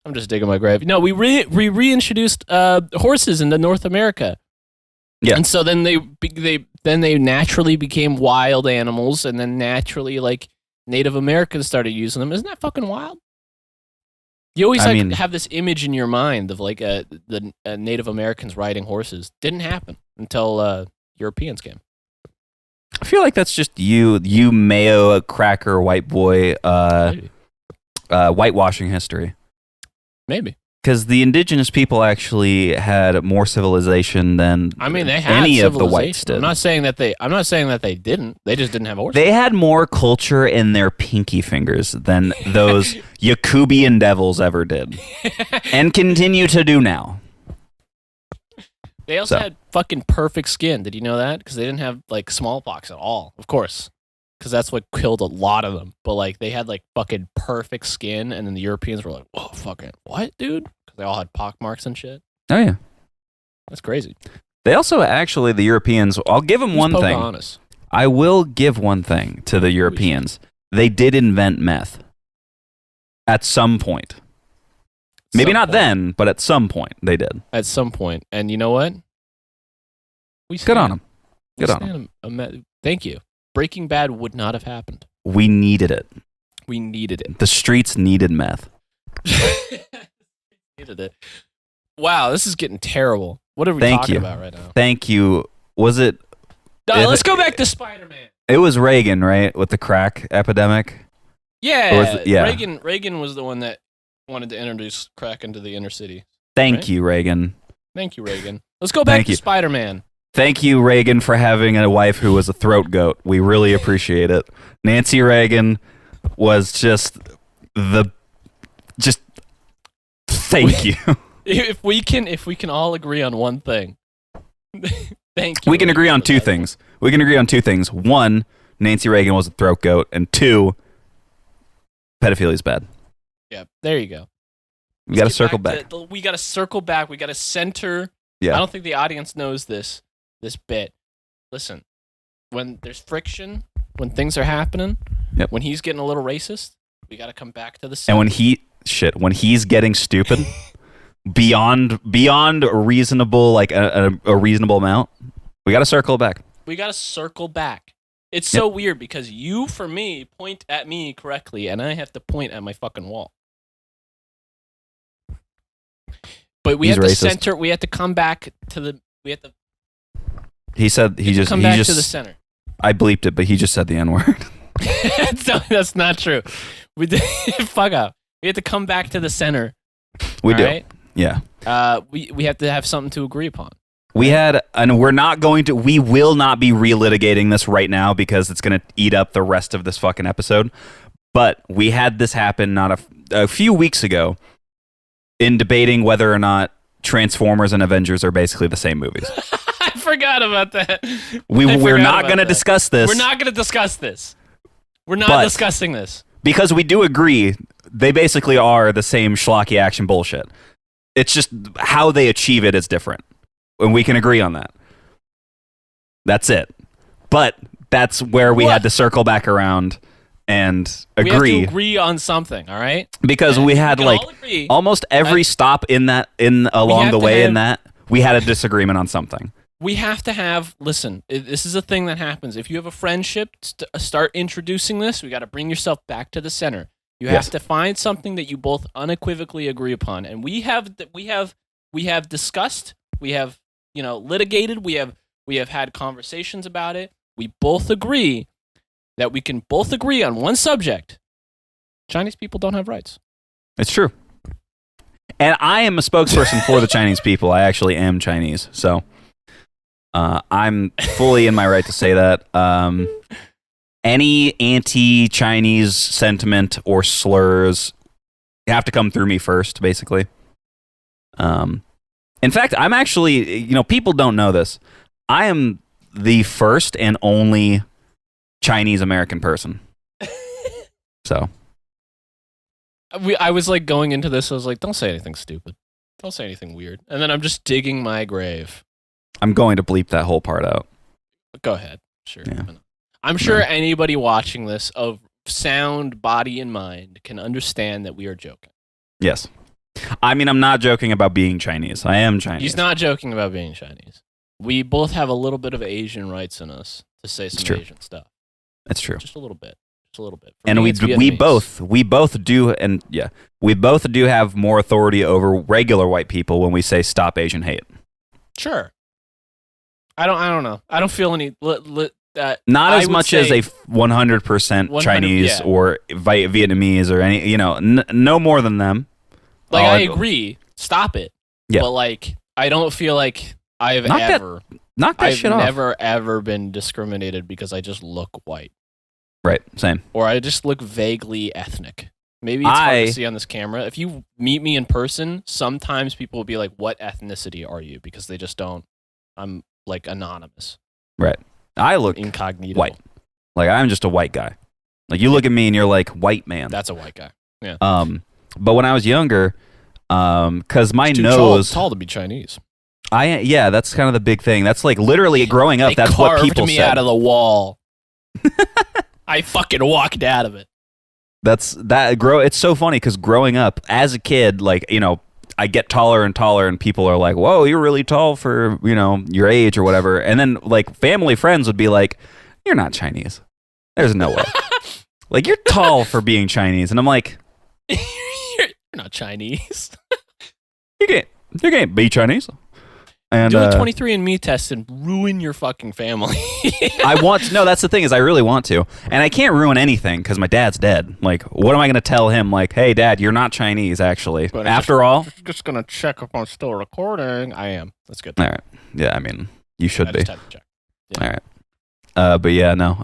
I'm just digging my grave. No, we reintroduced horses into North America. Yeah. And so then they naturally became wild animals, and then naturally like Native Americans started using them. Isn't that fucking wild? You always have this image in your mind of like the Native Americans riding horses. Didn't happen until Europeans came. I feel like that's just you mayo cracker white boy whitewashing history. Maybe. Because the indigenous people actually had more civilization than they had any of the whites did. I'm not saying that they didn't. They just didn't have horses. They had more culture in their pinky fingers than those Yakubian devils ever did, and continue to do now. They also had fucking perfect skin. Did you know that? Because they didn't have like smallpox at all. Of course, because that's what killed a lot of them. But like they had like fucking perfect skin, and then the Europeans were like, "Whoa, fucking what, dude?" Because they all had pock marks and shit. Oh yeah, that's crazy. They also actually the Europeans. I'll give them one thing. Pocahontas. I will give one thing to the Europeans. They did invent meth at some point. Maybe not then, but at some point they did. At some point, and you know what? Good on them. Good on them. Thank you. Breaking Bad would not have happened. We needed it. We needed it. The streets needed meth. Needed it. Wow, this is getting terrible. What are we talking about right now? Thank you. Was it? Let's go back to Spider-Man. It was Reagan, right, with the crack epidemic. Yeah. Reagan was the one that wanted to introduce crack into the inner city. Thank you, Reagan. Thank you, Reagan. Let's go back to Spider-Man. Thank you, Reagan, for having a wife who was a throat goat. We really appreciate it. Nancy Reagan was just thank you. If we can all agree on one thing. Thank you. We can agree on two things. We can agree on two things. One, Nancy Reagan was a throat goat, and two, pedophilia is bad. Yeah, there you go. We got to circle back. We got to circle back. We got to center. Yeah. I don't think the audience knows this bit. Listen, when there's friction, when things are happening, when he's getting a little racist, we got to come back to the center. And when he's getting stupid beyond reasonable, like a reasonable amount, we got to circle back. We got to circle back. It's so weird because you, for me, point at me correctly, and I have to point at my fucking wall. But we have to center. We have to come back to the. We have to. He said he just come back to the center. I bleeped it, but he just said the N-word. That's not true. We did, fuck up. We have to come back to the center. We do. Right? Yeah. We have to have something to agree upon. We will not be relitigating this right now because it's going to eat up the rest of this fucking episode. But we had this happen a few weeks ago in debating whether or not Transformers and Avengers are basically the same movies. I forgot about that. We're not going to discuss this. We're not going to discuss this. We're not discussing this. Because we do agree they basically are the same schlocky action bullshit. It's just how they achieve it is different. And we can agree on that. That's it. But that's where we had to circle back around and agree. We have to agree on something, all right? Because we had like almost every stop along the way we had a disagreement on something. We have to have, listen, this is a thing that happens. If you have a friendship, start introducing this. We got to bring yourself back to the center. You have to find something that you both unequivocally agree upon. And we have discussed, we have, litigated, we have had conversations about it. We both agree that we can both agree on one subject. Chinese people don't have rights. It's true. And I am a spokesperson for the Chinese people. I actually am Chinese. So I'm fully in my right to say that. Any anti-Chinese sentiment or slurs have to come through me first, basically. In fact, I'm actually, people don't know this. I am the first and only Chinese American person. So I was like going into this, I was like, don't say anything stupid. Don't say anything weird. And then I'm just digging my grave. I'm going to bleep that whole part out. Go ahead. Sure. Yeah. I'm sure anybody watching this of sound body and mind can understand that we are joking. Yes. I mean, I'm not joking about being Chinese. I am Chinese. He's not joking about being Chinese. We both have a little bit of Asian rights in us to say some Asian stuff. That's true. Just a little bit. Just a little bit. And we both do have more authority over regular white people when we say stop Asian hate. Sure. I don't know. I don't feel any not as much as a 100% Chinese or Vietnamese or any, no more than them. Like, I agree. Stop it. Yeah. But, like, I don't feel like I've never, ever been discriminated because I just look white. Right. Same. Or I just look vaguely ethnic. Maybe it's hard to see on this camera. If you meet me in person, sometimes people will be like, what ethnicity are you? Because they just don't. I'm, like, anonymous. Right. I look incognito. White. Like, I'm just a white guy. Like, you look at me and you're like, white man. That's a white guy. Yeah. But when I was younger, because my nose tall to be Chinese. That's kind of the big thing. That's like literally growing up. That's what people carved me said. Out of the wall. I fucking walked out of it. It's so funny because growing up as a kid, like, I get taller and taller, and people are like, "Whoa, you're really tall for your age or whatever." And then like family friends would be like, "You're not Chinese. There's no way. Like, you're tall for being Chinese." And I'm like, "You're not Chinese. You can't be Chinese." And do a 23andMe test and ruin your fucking family. No, that's the thing, is I really want to. And I can't ruin anything because my dad's dead. Like, what am I going to tell him? Like, hey, Dad, you're not Chinese, actually. But after all. Just going to check if I'm still recording. I am. That's good. All right. Yeah, I mean, you should be. Just have to check. Yeah. All right. But yeah, no,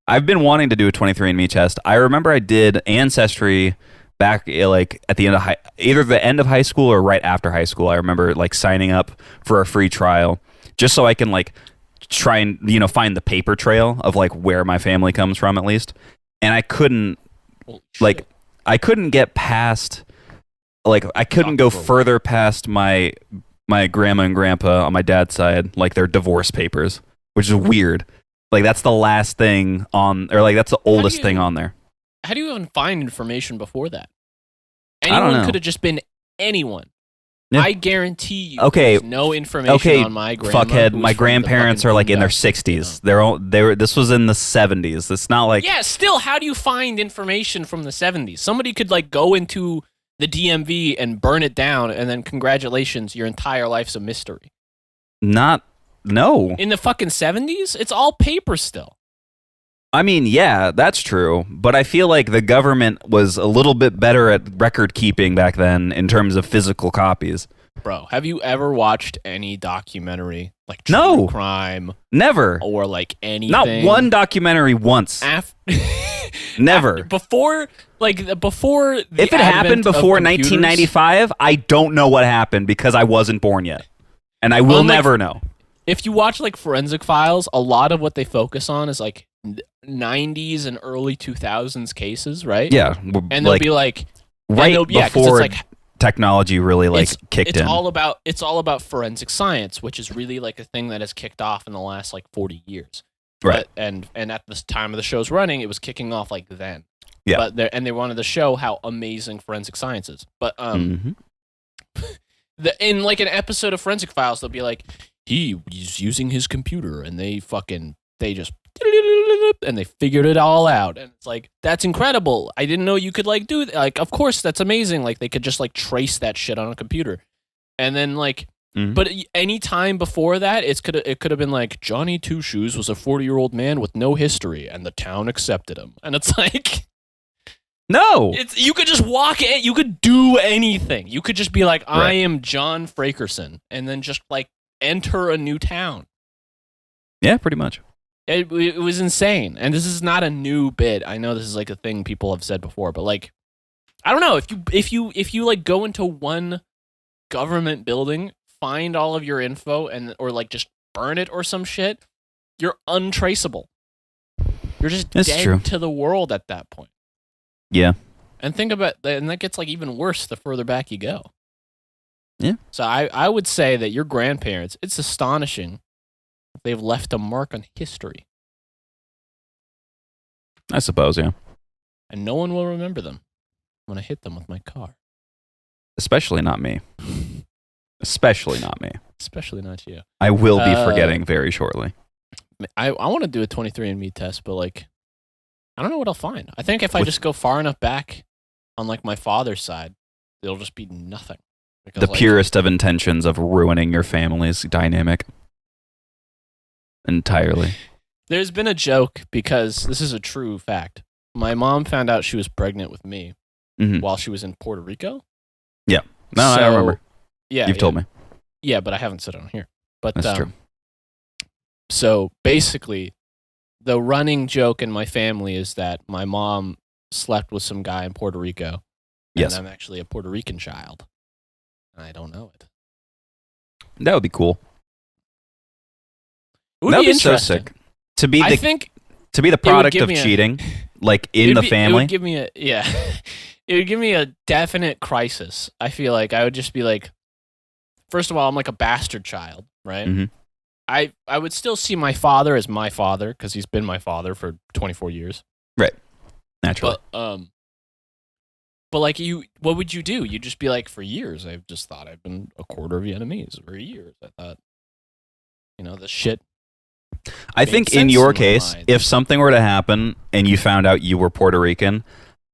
I've been wanting to do a 23andMe test. I remember I did Ancestry back like at the end of either the end of high school or right after high school. I remember like signing up for a free trial just so I can like try and find the paper trail of like where my family comes from at least. And I couldn't get past, like, I couldn't go further past my grandma and grandpa on my dad's side, like their divorce papers, which is weird. Like, that's the last thing on, or like that's the oldest thing on there. How do you even find information before that? I don't know. Anyone could have just been anyone. Yeah. I guarantee you. Okay. There's no information on my grandma. Fuckhead. My grandparents are like in their 60s. This was in the 70s. It's not like. Yeah. Still, how do you find information from the 70s? Somebody could like go into the DMV and burn it down, and then congratulations, your entire life's a mystery. No. In the fucking 70s, it's all paper still. I mean, yeah, that's true, but I feel like the government was a little bit better at record keeping back then in terms of physical copies. Bro, have you ever watched any documentary like true crime? Never. Or like anything? Not one documentary once. Never. Before. If it happened before 1995, I don't know what happened because I wasn't born yet, and I will never know. If you watch like Forensic Files, a lot of what they focus on is like 90s and early 2000s cases, right? Yeah. And they'll be like before technology really kicked in. It's all about forensic science, which is really like a thing that has kicked off in the last like 40 years. Right. And at this time of the show's running, it was kicking off like then. Yeah. But they wanted to show how amazing forensic science is. But in like an episode of Forensic Files, they'll be like, he's using his computer and they just and they figured it all out, and it's like, that's incredible. I didn't know you could like do that. Like, of course that's amazing. Like, they could just like trace that shit on a computer, and then like but any time before that, it could have been like, Johnny Two Shoes was a 40-year-old man with no history and the town accepted him, and it's like, no, you could just walk in, you could do anything. You could just be like, I am John Frakerson, and then just like enter a new town. Yeah, pretty much. It was insane, and this is not a new bit. I know this is like a thing people have said before, but like, I don't know, if you like go into one government building, find all of your info, or like just burn it or some shit, you're untraceable. You're just That's dead true. to the world at that point. Yeah. And think about that, and that gets like even worse the further back you go. Yeah. So I would say that your grandparents, it's astonishing if they've left a mark on history. I suppose, yeah. And no one will remember them when I hit them with my car. Especially not me. Especially not me. Especially not you. I will be forgetting very shortly. I want to do a 23andMe test, but like, I don't know what I'll find. I think if I just go far enough back on like my father's side, it'll just be nothing. Because, The like, purest of intentions of ruining your family's dynamic. Entirely. There's been a joke because this is a true fact. My mom found out she was pregnant with me Mhm. while she was in Puerto Rico. No, I remember. Yeah, You've told me. Yeah, but I haven't said it on here. But That's true. So basically, the running joke in my family is that my mom slept with some guy in Puerto Rico. And Yes. I'm actually a Puerto Rican child. And I don't know it. That would be cool. It would That would be be so interesting. sick. To be I the think product give of me a- cheating, like in it'd the be- It family. would give me a it would give me a definite crisis. I feel like I would just be like, first of all, I'm like a bastard child, right? Mhm. I would still see my father as my father because he's been my father for 24 years. Naturally. But like what would you do? You'd just be like, for years, I've just thought I've been a quarter Vietnamese. For years, I thought, the shit. I made think in sense your in my case, mind. if something were to happen and you found out you were Puerto Rican,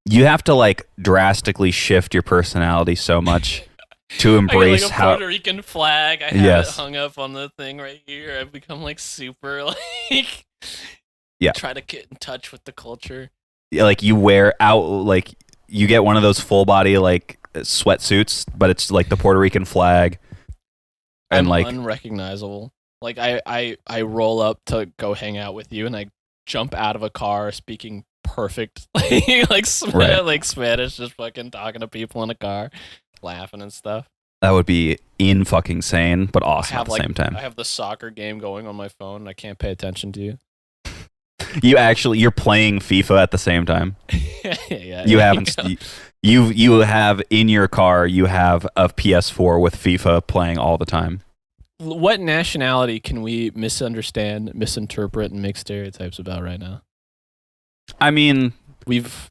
you have to like drastically shift your personality so much to I embrace got like a how. Puerto Rican flag. I have Yes. it hung up on the thing right here. I've become like super like Yeah. Try to get in touch with the culture. Like you wear out, like you get one of those full body like sweatsuits, but it's like the Puerto Rican flag, and I'm like unrecognizable. Like I roll up to go hang out with you, and I jump out of a car speaking perfect like Right. like Spanish, just fucking talking to people in a car, laughing and stuff. that would be in fucking sane, but awesome I at have the like same time. I have the soccer game going on my phone, and I can't pay attention to you. You're playing FIFA at the same time. Yeah, You there haven't. go. You have in your car. You have a PS4 with FIFA playing all the time. What nationality can we misunderstand, misinterpret, and make stereotypes about right now? I mean, We've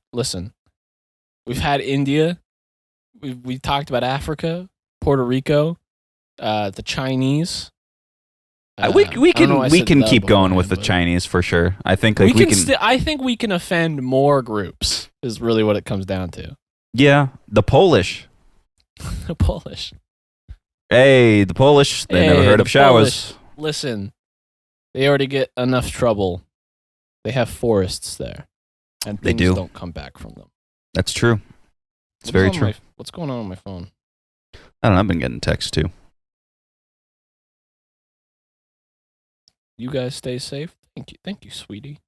had India. We talked about Africa, Puerto Rico, the Chinese. we I don't know why I can said the keep going with the beforehand, but Chinese for sure. I think like we can. I think we can offend more groups. Is really what it comes down to. Yeah, the Polish. The Polish. Hey, the Polish. They never Hey, heard the of showers. Polish. Listen, they already get enough trouble. They have forests there, and They things do. don't come back from them. That's true. It's What's very on true. what's going on my phone? I don't know. I've been getting texts too. You guys stay safe. Thank you, sweetie.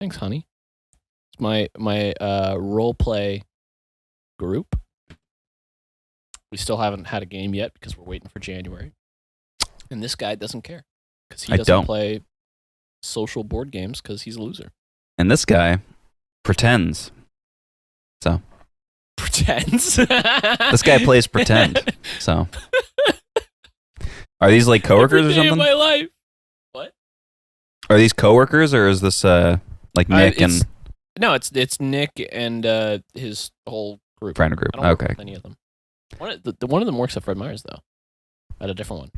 Thanks, honey. It's my role play group. We still haven't had a game yet because we're waiting for January. And this guy doesn't care because he I doesn't don't. play social board games because he's a loser. And this guy pretends. So Pretends. this guy plays pretend. So are these like coworkers or Every day of something? my life. What? Are these coworkers or is this like Nick and No, it's Nick and his whole group. friend group? I don't work Okay, with any of them. One of them works at Fred Meyer's though, at a different one.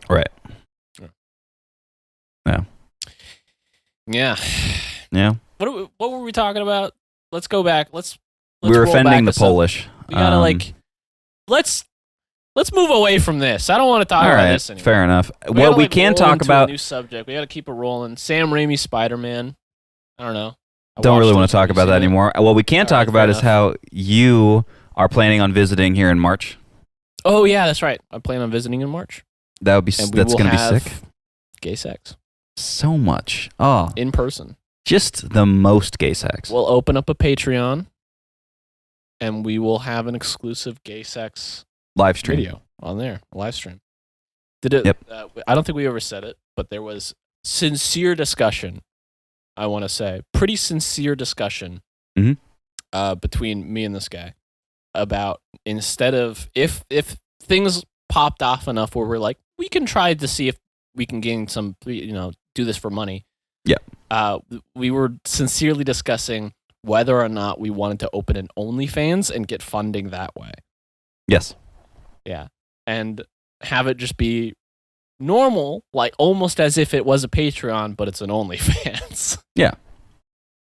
right. Yeah. Yeah, What were we talking about? Let's go back. Let's we were roll offending back the a sub- Polish. We gotta let's move away from this. I don't want to talk All about right, this anymore. fair enough. We What gotta, we can roll talk into about. a new subject. We got to keep it rolling. Sam Raimi Spider-Man. I don't know. Don't really want to talk about that anymore. What we can All talk right, about fair is enough. how you are planning on visiting here in March. Oh yeah, that's right. I plan on visiting in March. That would be And we that's will going to be have sick. Gay sex So much. Oh, in person. just the most gay sex. We'll open up a Patreon, and we will have an exclusive gay sex Live stream. video on there, a live stream. Did it? Yep. I don't think we ever said it, but there was sincere discussion. I want to say pretty sincere discussion Mhm. Between me and this guy about instead of if things popped off enough where we're like we can try to see if we can gain some do this for money. Yeah. We were sincerely discussing whether or not we wanted to open an OnlyFans and get funding that way. Yes. Yeah. And have it just be normal, like almost as if it was a Patreon, but it's an OnlyFans. Yeah.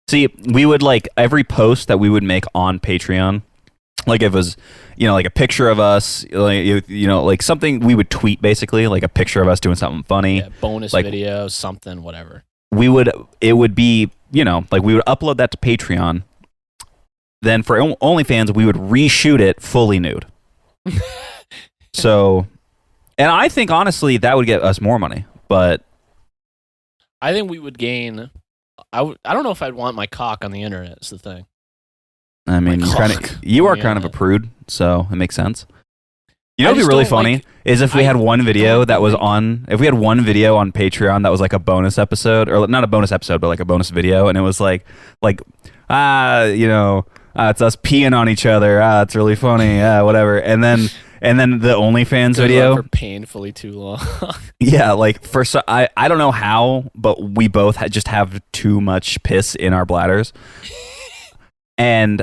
See, we would like every post that we would make on Patreon, like if it was, like a picture of us, like like something we would tweet basically, like a picture of us doing something funny, Yeah, bonus like, video, something, whatever. It would be, like we would upload that to Patreon. Then for OnlyFans, we would reshoot it fully nude. So, and I think honestly that would get us more money, but I think we would gain. I don't know if I'd want my cock on the internet. Is the thing. I mean, cock. you are Yeah. kind of a prude, so it makes sense. You know I what'd be just really don't funny like- is if we I had one video don't that was like- on, if we had one video on Patreon that was like a bonus episode, or not a bonus episode, but like a bonus video, and it was like, it's us peeing on each other. It's really funny. Whatever. And then the OnlyFans Goes on video. for painfully too long. Yeah, like I don't know how, but we both just have too much piss in our bladders, and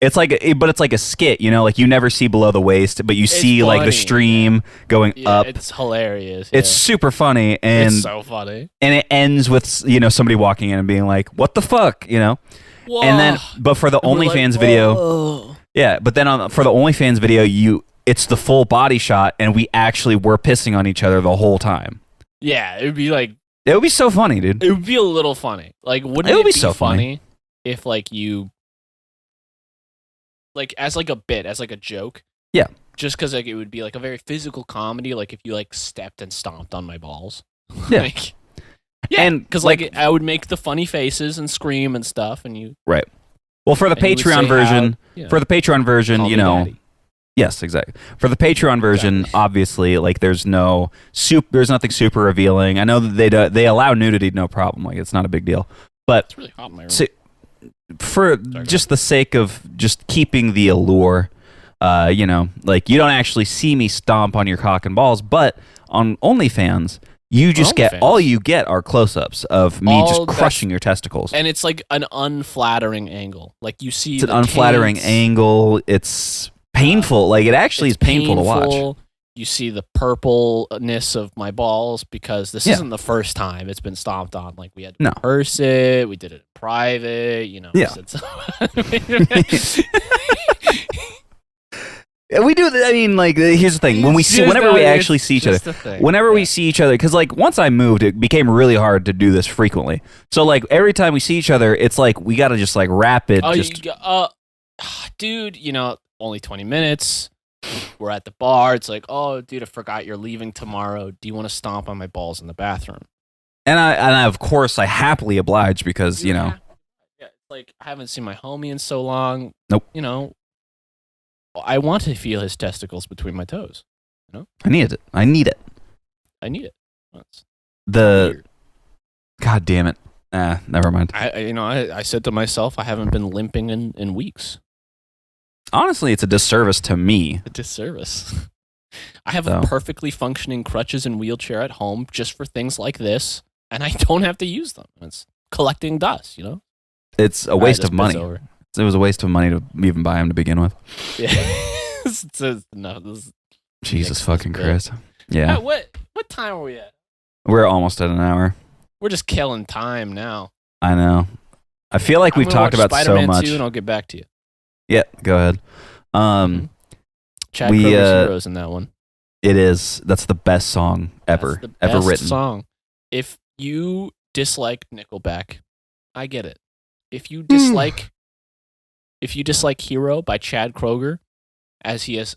it's like a skit, like you never see below the waist, but you see like the funny, stream going Yeah, up. it's hilarious. It's yeah. super funny, and It's so funny. and it ends with somebody walking in and being like, "What the fuck," Whoa. and then but for the And we're like, OnlyFans video. "Whoa." Yeah, but then for the OnlyFans video, it's the full body shot, and we actually were pissing on each other the whole time. Yeah, it would be like It would be so funny, dude. it would be a little funny. Like, wouldn't It would it be be so funny if like you like as like a bit, as like a joke? Yeah. Just because like it would be like a very physical comedy, like if you like stepped and stomped on my balls. Yeah. Like, yeah, And, because like- I would make the funny faces and scream and stuff, and you Right. Well, for the and you would Patreon say version, how, you for the Patreon version, call me daddy. yes, exactly. For the Patreon version, Exactly. obviously, like there's nothing super revealing. I know that they allow nudity, no problem. Like it's not a big deal. But It's really hot in my room. so, for just the sake of just keeping the allure, like you don't actually see me stomp on your cock and balls, but on OnlyFans, you just get OnlyFans. all you get are close-ups of me All just that's- crushing your testicles. And it's like an unflattering angle. Like you see It's an the unflattering taints, angle. It's painful. Like it actually is it's painful to watch. painful. You see the purpleness of my balls because this Yeah. isn't the first time it's been stomped on. Like we had to No. rehearse it. We did it in private. Yeah. Yeah, we do. I mean, like here's the thing: whenever we actually see each other, whenever we see each other, because like once I moved, it became really hard to do this frequently. So like every time we see each other, it's like we got to just like rapid. Dude, only 20 minutes. We're at the bar. It's like, oh, dude, I forgot you're leaving tomorrow. Do you want to stomp on my balls in the bathroom? and I of course I happily oblige because Yeah, it's like I haven't seen my homie in so long. Nope. I want to feel his testicles between my toes. I need it. I need it. I need it. It's The weird. God damn it. Never mind. I said to myself, I haven't been limping in weeks. Honestly, it's a disservice to me. A disservice. I have So. perfectly functioning crutches and wheelchair at home just for things like this, and I don't have to use them. It's collecting dust, It's a All right, waste this of money. bit's over. It was a waste of money to even buy them to begin with. Yeah. No, this Jesus Next fucking bit. Christ. Yeah. What time are we at? We're almost at an hour. We're just killing time now. I know. I feel like we've I'm gonna talked watch about Spider-Man so much. 2 and I'll get back to you. Yeah, go ahead. Chad we, Kroeger's Heroes in that one. It is. That's the best song ever, That's the ever best written. song. If you dislike Nickelback, I get it. If you dislike Hero by Chad Kroeger, as he has,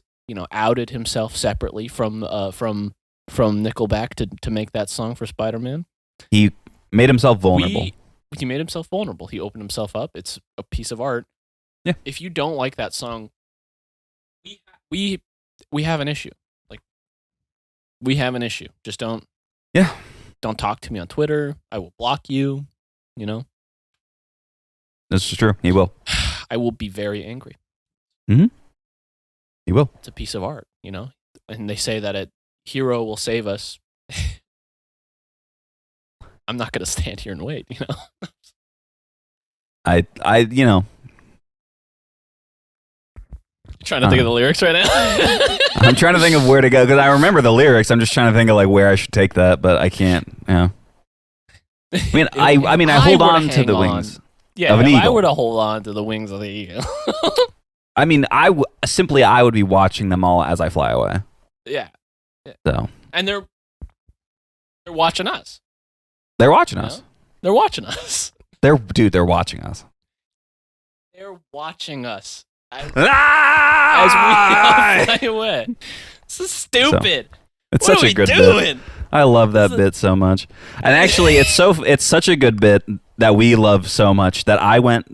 outed himself separately from Nickelback to make that song for Spider-Man. He made himself vulnerable. He made himself vulnerable. He opened himself up. It's a piece of art. Yeah. If you don't like that song, we have an issue. Like, we have an issue. Just don't talk to me on Twitter. I will block you. You know, This is true. He will. I will be very angry. He will. It's a piece of art, you know. And they say that a hero will save us. I'm not going to stand here and wait, you know. I you know. Trying to think of the lyrics right now. I'm trying to think of where to go because I remember the lyrics. I'm just trying to think of like where I should take that, but I can't. Yeah. I mean, I hold on to the wings. Yeah, of an if eagle. I were to hold on to the wings of the eagle. I mean, I would be watching them all as I fly away. Yeah. So. And they're watching us. They're watching You us. know? They're watching us. They're watching us. They're watching us. As Ah! we fly away. This is stupid. It's What such are a we good doing? bit. I love that bit so much. And actually, it's such a good bit that we love so much that I went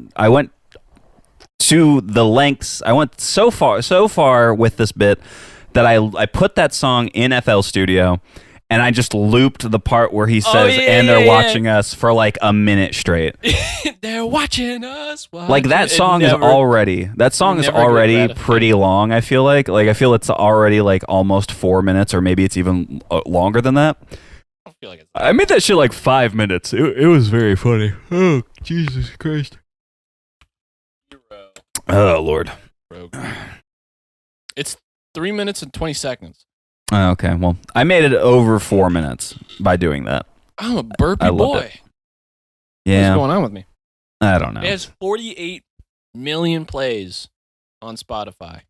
to the lengths. I went so far with this bit that I put that song in FL Studio and I just looped the part where he says and they're watching us for like a minute straight. They're watching us. Like that song is already pretty long. I feel like I feel it's already like almost 4 minutes or maybe it's even longer than that. I feel like it's I made that shit like 5 minutes. It was very funny. Oh, Jesus Christ. Oh, Lord. It's 3 minutes and 20 seconds. Okay, well, I made it over 4 minutes by doing that. I'm a burpy I loved boy. it. Yeah. What's going on with me? I don't know. It has 48 million plays on Spotify.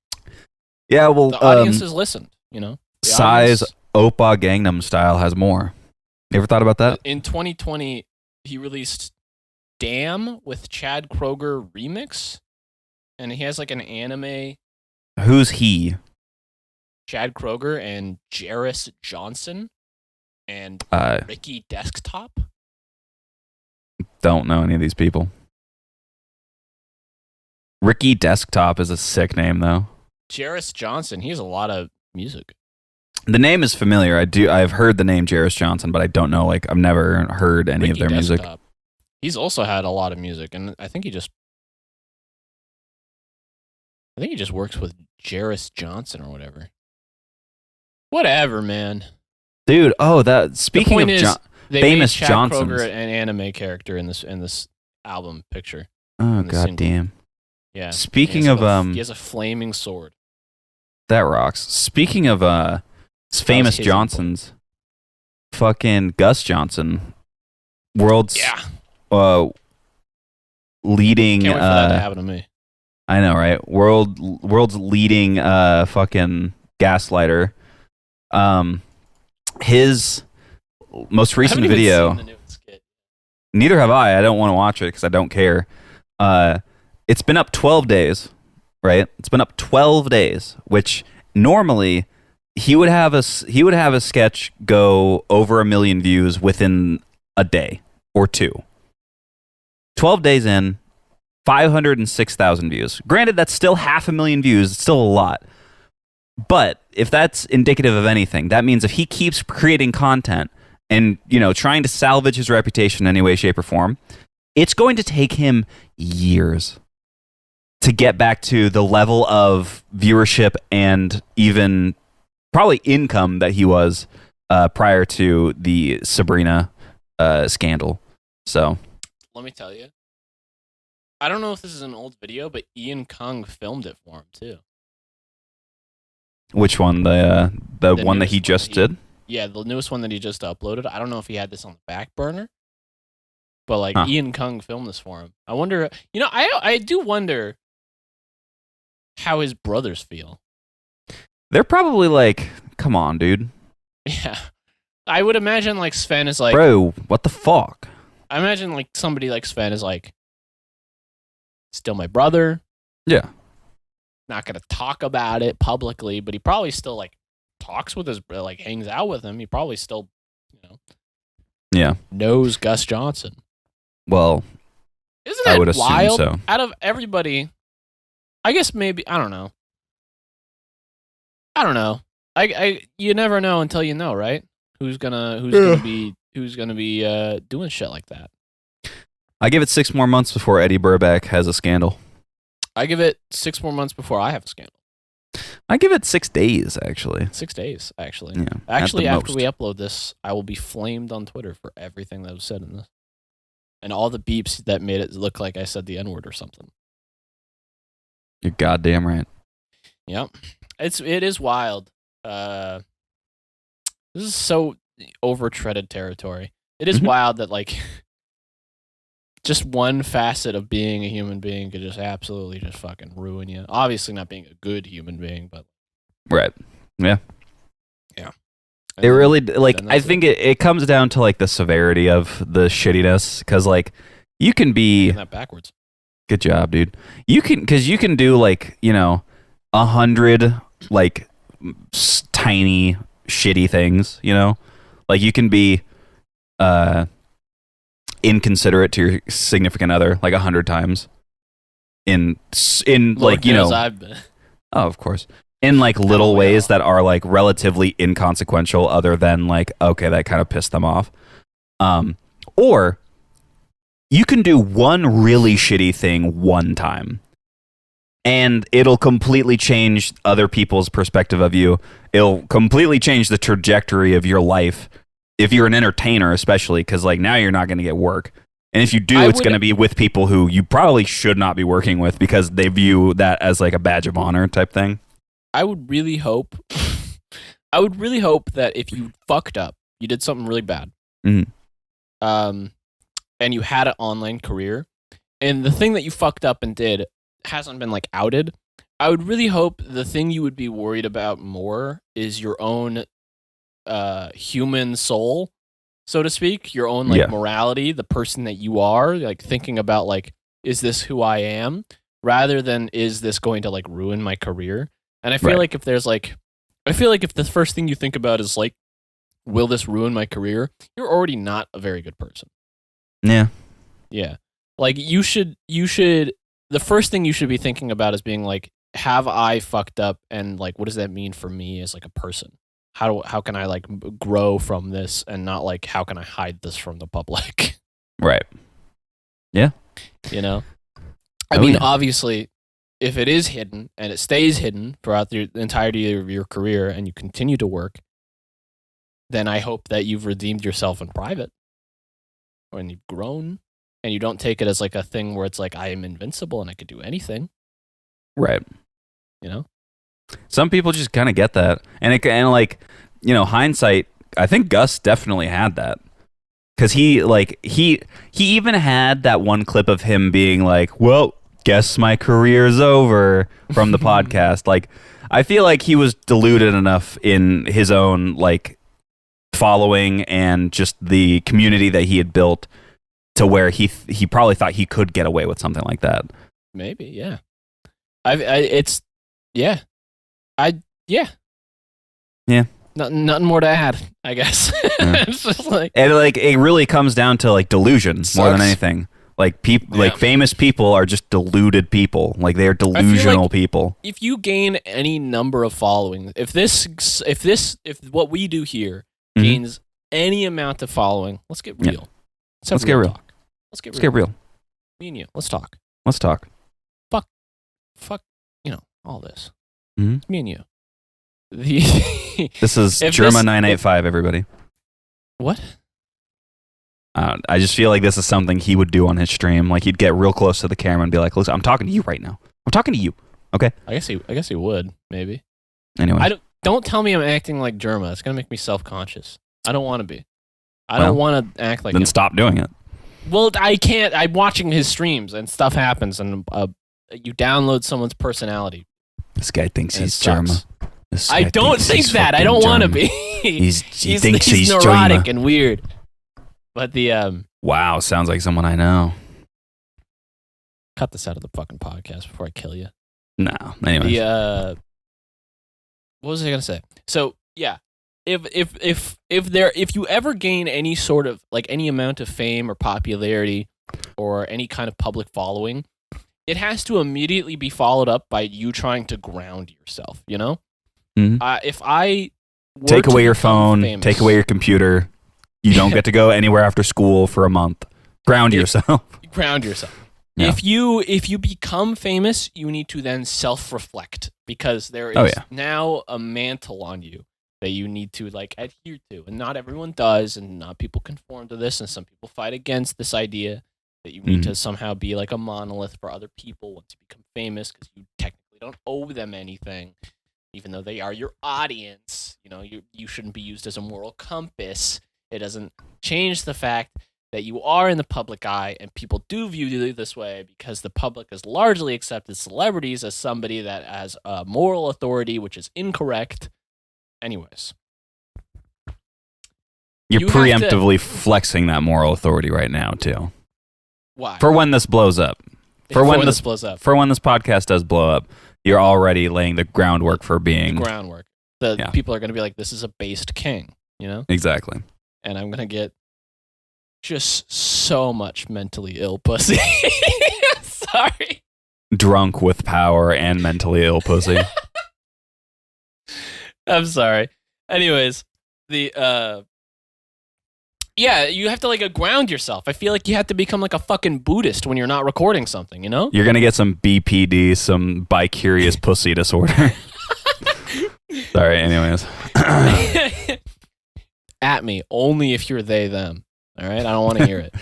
Yeah, well, The audience has listened, you know? The Psy's audience- Oppa Gangnam Style has more. You ever thought about that? In 2020, he released Damn with Chad Kroeger remix. And he has like an anime, Who's he? Chad Kroeger and Jairus Johnson and Ricky Desktop. Don't know any of these people. Ricky Desktop is a sick name, though. Jairus Johnson, he has a lot of music. The name is familiar. I've heard the name Jairus Johnson, but I don't know. Like, I've never heard any of their music. Desktop. He's also had a lot of music, and I think he just works with Jairus Johnson or whatever. Whatever, man. Dude, speaking of They famous made Chad Johnsons. Kroeger an anime character in this album picture. Oh, in the single. goddamn. Yeah. Speaking He has of he has a flaming sword. that rocks. Speaking of famous his Johnsons, fucking Gus Johnson, world's leading. Can't wait for that to happen to me. I know, right? World's leading fucking gaslighter. His most recent I haven't even video. seen the new skit. Neither have I. I don't want to watch it because I don't care. It's been up 12 days, right? It's been up 12 days, which normally he would have a sketch go over 1 million views within a day or two. 12 days in, 506,000 views. Granted, that's still 500,000 views. It's still a lot. But if that's indicative of anything, that means if he keeps creating content and, trying to salvage his reputation in any way, shape, or form, it's going to take him years to get back to the level of viewership and even probably income that he was prior to the Sabrina scandal. So, Let me tell you. I don't know if this is an old video, but Ian Kung filmed it for him too. which one? The one that he newest just did? Yeah, the newest one that he just uploaded. I don't know if he had this on the back burner, but like Huh. Ian Kung filmed this for him. I wonder. I do wonder how his brothers feel. They're probably like, come on, dude. Yeah, I would imagine like Sven is like. Bro, what the fuck? I imagine like somebody like Sven is like, still my brother. Yeah. Not gonna talk about it publicly, but he probably still like talks with his brother, like hangs out with him. He probably still, Yeah. knows Gus Johnson. Well, Isn't I it would assume wild? so. Out of everybody, I guess maybe I don't know. you never know until you know, right? Who's gonna be doing shit like that? I give it 6 more months before Eddie Burback has a scandal. I give it 6 more months before I have a scandal. I give it 6 days, actually. 6 days, actually. Yeah, Actually, at the after most. we upload this, I will be flamed on Twitter for everything that was said in this. And all the beeps that made it look like I said the N-word or something. You're goddamn right. Yep. It is wild. This is so overtreaded territory. It is Mhm. wild that, like, just one facet of being a human being could just absolutely just fucking ruin you. Obviously not being a good human being, but... Right. Yeah. Yeah. It really, like, then I that's think it comes down to, like, the severity of the shittiness. Because, like, you can be... Getting that backwards. Good job, dude. You can do, like, 100, like, tiny, shitty things, Like, you can be inconsiderate to your significant other, like, 100 times. In Lord like, knows I've been. Oh, of course. In, like, little Oh, ways yeah. that are, like, relatively inconsequential other than, like, okay, that kind of pissed them off. Or you can do one really shitty thing one time, and it'll completely change other people's perspective of you. It'll completely change the trajectory of your life if you're an entertainer, especially, because, like, now you're not going to get work. And if you do, it's going to be with people who you probably should not be working with because they view that as, like, a badge of honor type thing. I would really hope that if you fucked up, you did something really bad, Mhm. And you had an online career, and the thing that you fucked up and did hasn't been, like, outed, I would really hope the thing you would be worried about more is your own human soul, so to speak, your own, like, Yeah. morality, the person that you are, like, thinking about, like, is this who I am, rather than is this going to, like, ruin my career? And I feel Right. like if the first thing you think about is, like, will this ruin my career? You're already not a very good person. Yeah. Yeah. Like, the first thing you should be thinking about is being like, have I fucked up, and, like, what does that mean for me as, like, a person? How can I, like, grow from this, and not, like, how can I hide this from the public? Right. Yeah. I Oh, mean, yeah. obviously, if it is hidden and it stays hidden throughout the entirety of your career and you continue to work, then I hope that you've redeemed yourself in private, when you've grown, and you don't take it as, like, a thing where it's like, I am invincible and I could do anything. Right. You know? Some people just kind of get that, and hindsight. I think Gus definitely had that because he even had that one clip of him being like, "Well, guess my career's over" from the podcast. Like, I feel like he was deluded enough in his own, like, following and just the community that he had built to where he probably thought he could get away with something like that. Maybe, yeah. Yeah. Nothing more to add, I guess. Yeah. It's just like, And, like, it really comes down to, like, delusion more than Sucks. anything. Like, people, Yeah. like, famous people are just deluded people. Like, they're delusional people. if you gain any number of following, if what we do here Mhm. gains any amount of following, let's get Yeah. real. Let's get real. Talk. Let's Let's get real. Me and you, let's talk. Let's talk. Fuck, all this. Mhm. It's me and you. This is If Germa this- 985, everybody. What? I just feel like this is something he would do on his stream. Like, he'd get real close to the camera and be like, "Listen, I'm talking to you right now. I'm talking to you." Okay. I guess he would, maybe. Anyway. Don't tell me I'm acting like Germa. It's gonna make me self-conscious. I don't want to be. I don't want to act like then him. stop doing it. Well, I can't. I'm watching his streams and stuff happens, and you download someone's personality. This guy thinks And it he's sucks. Germa. This I guy don't thinks think he's that. I fucking don't want to Germa. be. He thinks he's neurotic Germa. and weird. But the Wow, sounds like someone I know. cut this out of the fucking podcast before I kill you. No. Anyway. What was I gonna say? So yeah, if you ever gain any sort of, like, any amount of fame or popularity or any kind of public following, it has to immediately be followed up by you trying to ground yourself. Mhm. If I were Take to away your become phone, famous- take away your computer. You don't get to go anywhere after school for a month. Ground yourself. ground yourself. Yeah. If you become famous, you need to then self-reflect because there is Oh, yeah. now a mantle on you that you need to like adhere to, and not everyone does, and not people conform to this, and some people fight against this idea that you need to somehow be like a monolith for other people once you become famous because you technically don't owe them anything, even though they are your audience. You know, you shouldn't be used as a moral compass. It doesn't change the fact that you are in the public eye, and people do view you this way because the public has largely accepted celebrities as somebody that has a moral authority, which is incorrect. Anyways. You're You have to- preemptively flexing that moral authority right now, too. Why? For when this blows up. For when this blows up. For when this podcast does blow up, you're already laying the groundwork for The being... groundwork. The Yeah. people are going to be like, this is a based king, you know? Exactly. And I'm going to get just so much mentally ill pussy. Sorry. Drunk with power and mentally ill pussy. I'm sorry. Anyways, yeah, you have to like ground yourself. I feel like you have to become like a fucking Buddhist when you're not recording something, you know? You're going to get some BPD, some bi-curious pussy disorder. Sorry, anyways. At me, only if you're they, them. All right? I don't want to hear it.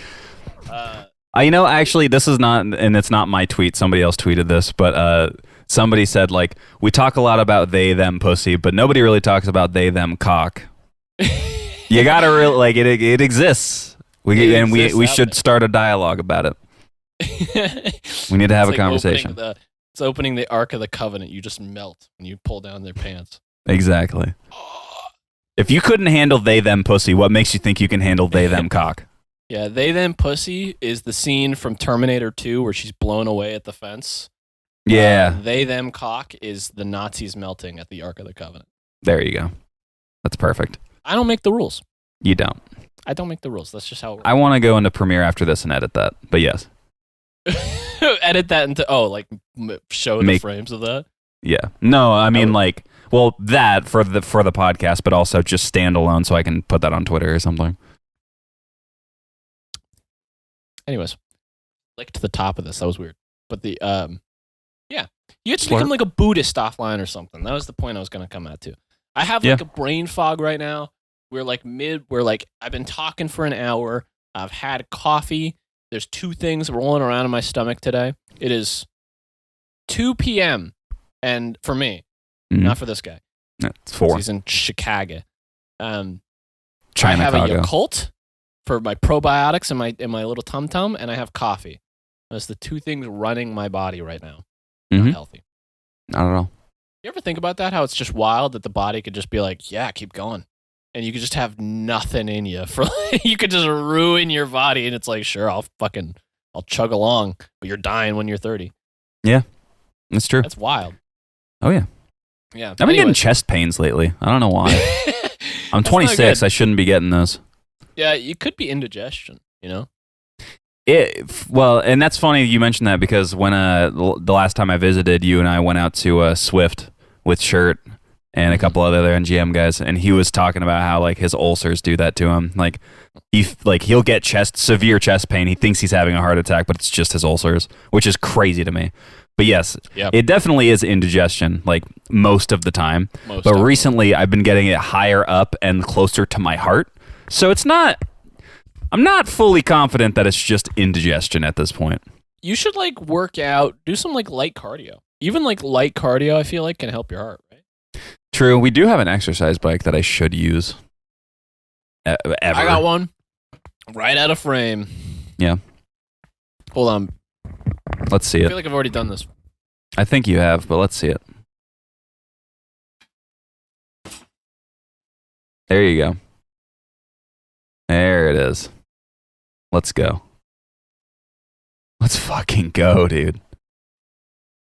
You know, actually, this is not, and it's not my tweet. Somebody else tweeted this, but somebody said, like, we talk a lot about they, them pussy, but nobody really talks about they, them cock. You gotta really, like, it exists. We should start a dialogue about it. We need to have a conversation. It's opening the Ark of the Covenant. You just melt when you pull down their pants. Exactly. If you couldn't handle they, them pussy, what makes you think you can handle they, them cock? Yeah, they, them pussy is the scene from Terminator 2 where she's blown away at the fence. Yeah. They, them cock is the Nazis melting at the Ark of the Covenant. There you go. That's perfect. I don't make the rules. You don't. I don't make the rules. That's just how it works. I want to go into Premiere after this and edit that, but yes. Edit that into, show the frames of that? Yeah. No, I mean, like, well, that for the podcast, but also just standalone so I can put that on Twitter or something. Anyways, licked the top of this. That was weird. But yeah, you have to Slurp. become like a Buddhist offline or something. That was the point I was going to come at too. I have like a brain fog right now. We're like I've been talking for an hour. I've had coffee. There's two things rolling around in my stomach today. It is 2 p.m. and for me, not for this guy. It's 4. He's in Chicago. China, I have Chicago. a Yakult for my probiotics in my little tum tum, and I have coffee. That's the two things running my body right now. Not healthy. Not at all. You ever think about that? How it's just wild that the body could just be like, yeah, keep going. And you could just have nothing in you. You could just ruin your body. And it's like, sure, I'll chug along. But you're dying when you're 30. Yeah, that's true. That's wild. Oh, yeah. Yeah. I've been getting chest pains lately. I don't know why. I'm 26. I shouldn't be getting those. Yeah, you could be indigestion, you know? Well, and that's funny you mentioned that because when the last time I visited, you and I went out to Swift with Shirt and a couple other NGM guys, and he was talking about how like his ulcers do that to him. Like he'll get severe chest pain. He thinks he's having a heart attack, but it's just his ulcers, which is crazy to me. But yes, It definitely is indigestion, like most of the time. But recently, I've been getting it higher up and closer to my heart, so it's not. I'm not fully confident that it's just indigestion at this point. You should like work out, do some like light cardio. Even like light cardio, I feel like can help your heart, right? True. We do have an exercise bike that I should use. Ever. I got one right out of frame. Yeah. Hold on. Let's see I it. feel like I've already done this. I think you have, but let's see it. There you go. There it is. Let's go. Let's fucking go, dude.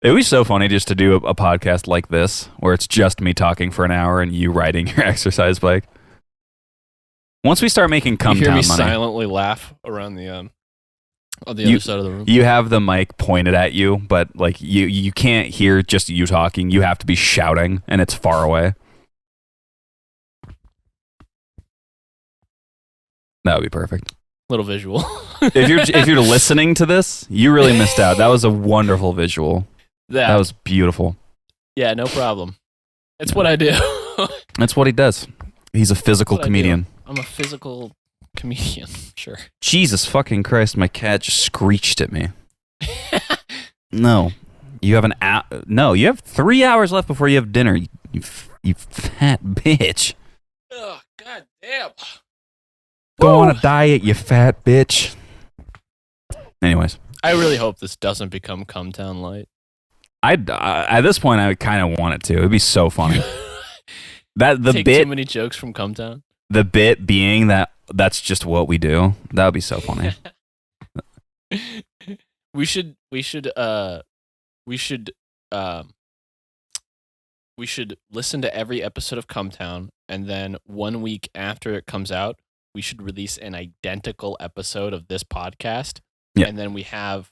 It would be so funny just to do a podcast like this, where it's just me talking for an hour and you riding your exercise bike. Once we start making You hear me money, silently laugh around the On the other side of the room. You have the mic pointed at you, but like you can't hear just you talking. You have to be shouting, and it's far away. That would be perfect. Little visual. If you're listening to this, you really missed out. That was a wonderful visual. That was beautiful. Yeah, no problem. It's what I do. That's what he does. He's a physical comedian. I'm a physical comedian. Sure. Jesus fucking Christ! My cat just screeched at me. No, you have No, you have 3 hours left before you have dinner. You fat bitch. Oh, god damn. Go on a diet, you fat bitch. Anyways, I really hope this doesn't become Cumtown Light. At this point, I kind of want it to. It'd be so funny. Take too many jokes from Cumtown. The bit being that's just what we do. That would be so funny. We should listen to every episode of Cumtown, and then 1 week after it comes out, we should release an identical episode of this podcast. Yeah. And then we have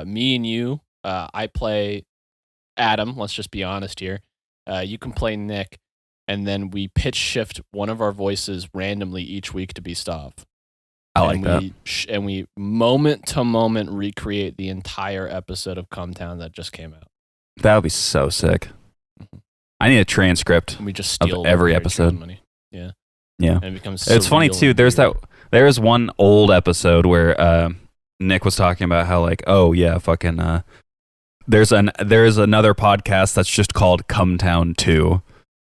me and you. I play Adam. Let's just be honest here. You can play Nick, and then we pitch shift one of our voices randomly each week to be Stav. I like that. And we moment to moment recreate the entire episode of Cumtown that just came out. That would be so sick. I need a transcript And we just steal of every episode. money. Yeah. Yeah. And it becomes It's funny surreal too. and There's one old episode where Nick was talking about how like, oh yeah, fucking there's another podcast that's just called Cumtown 2.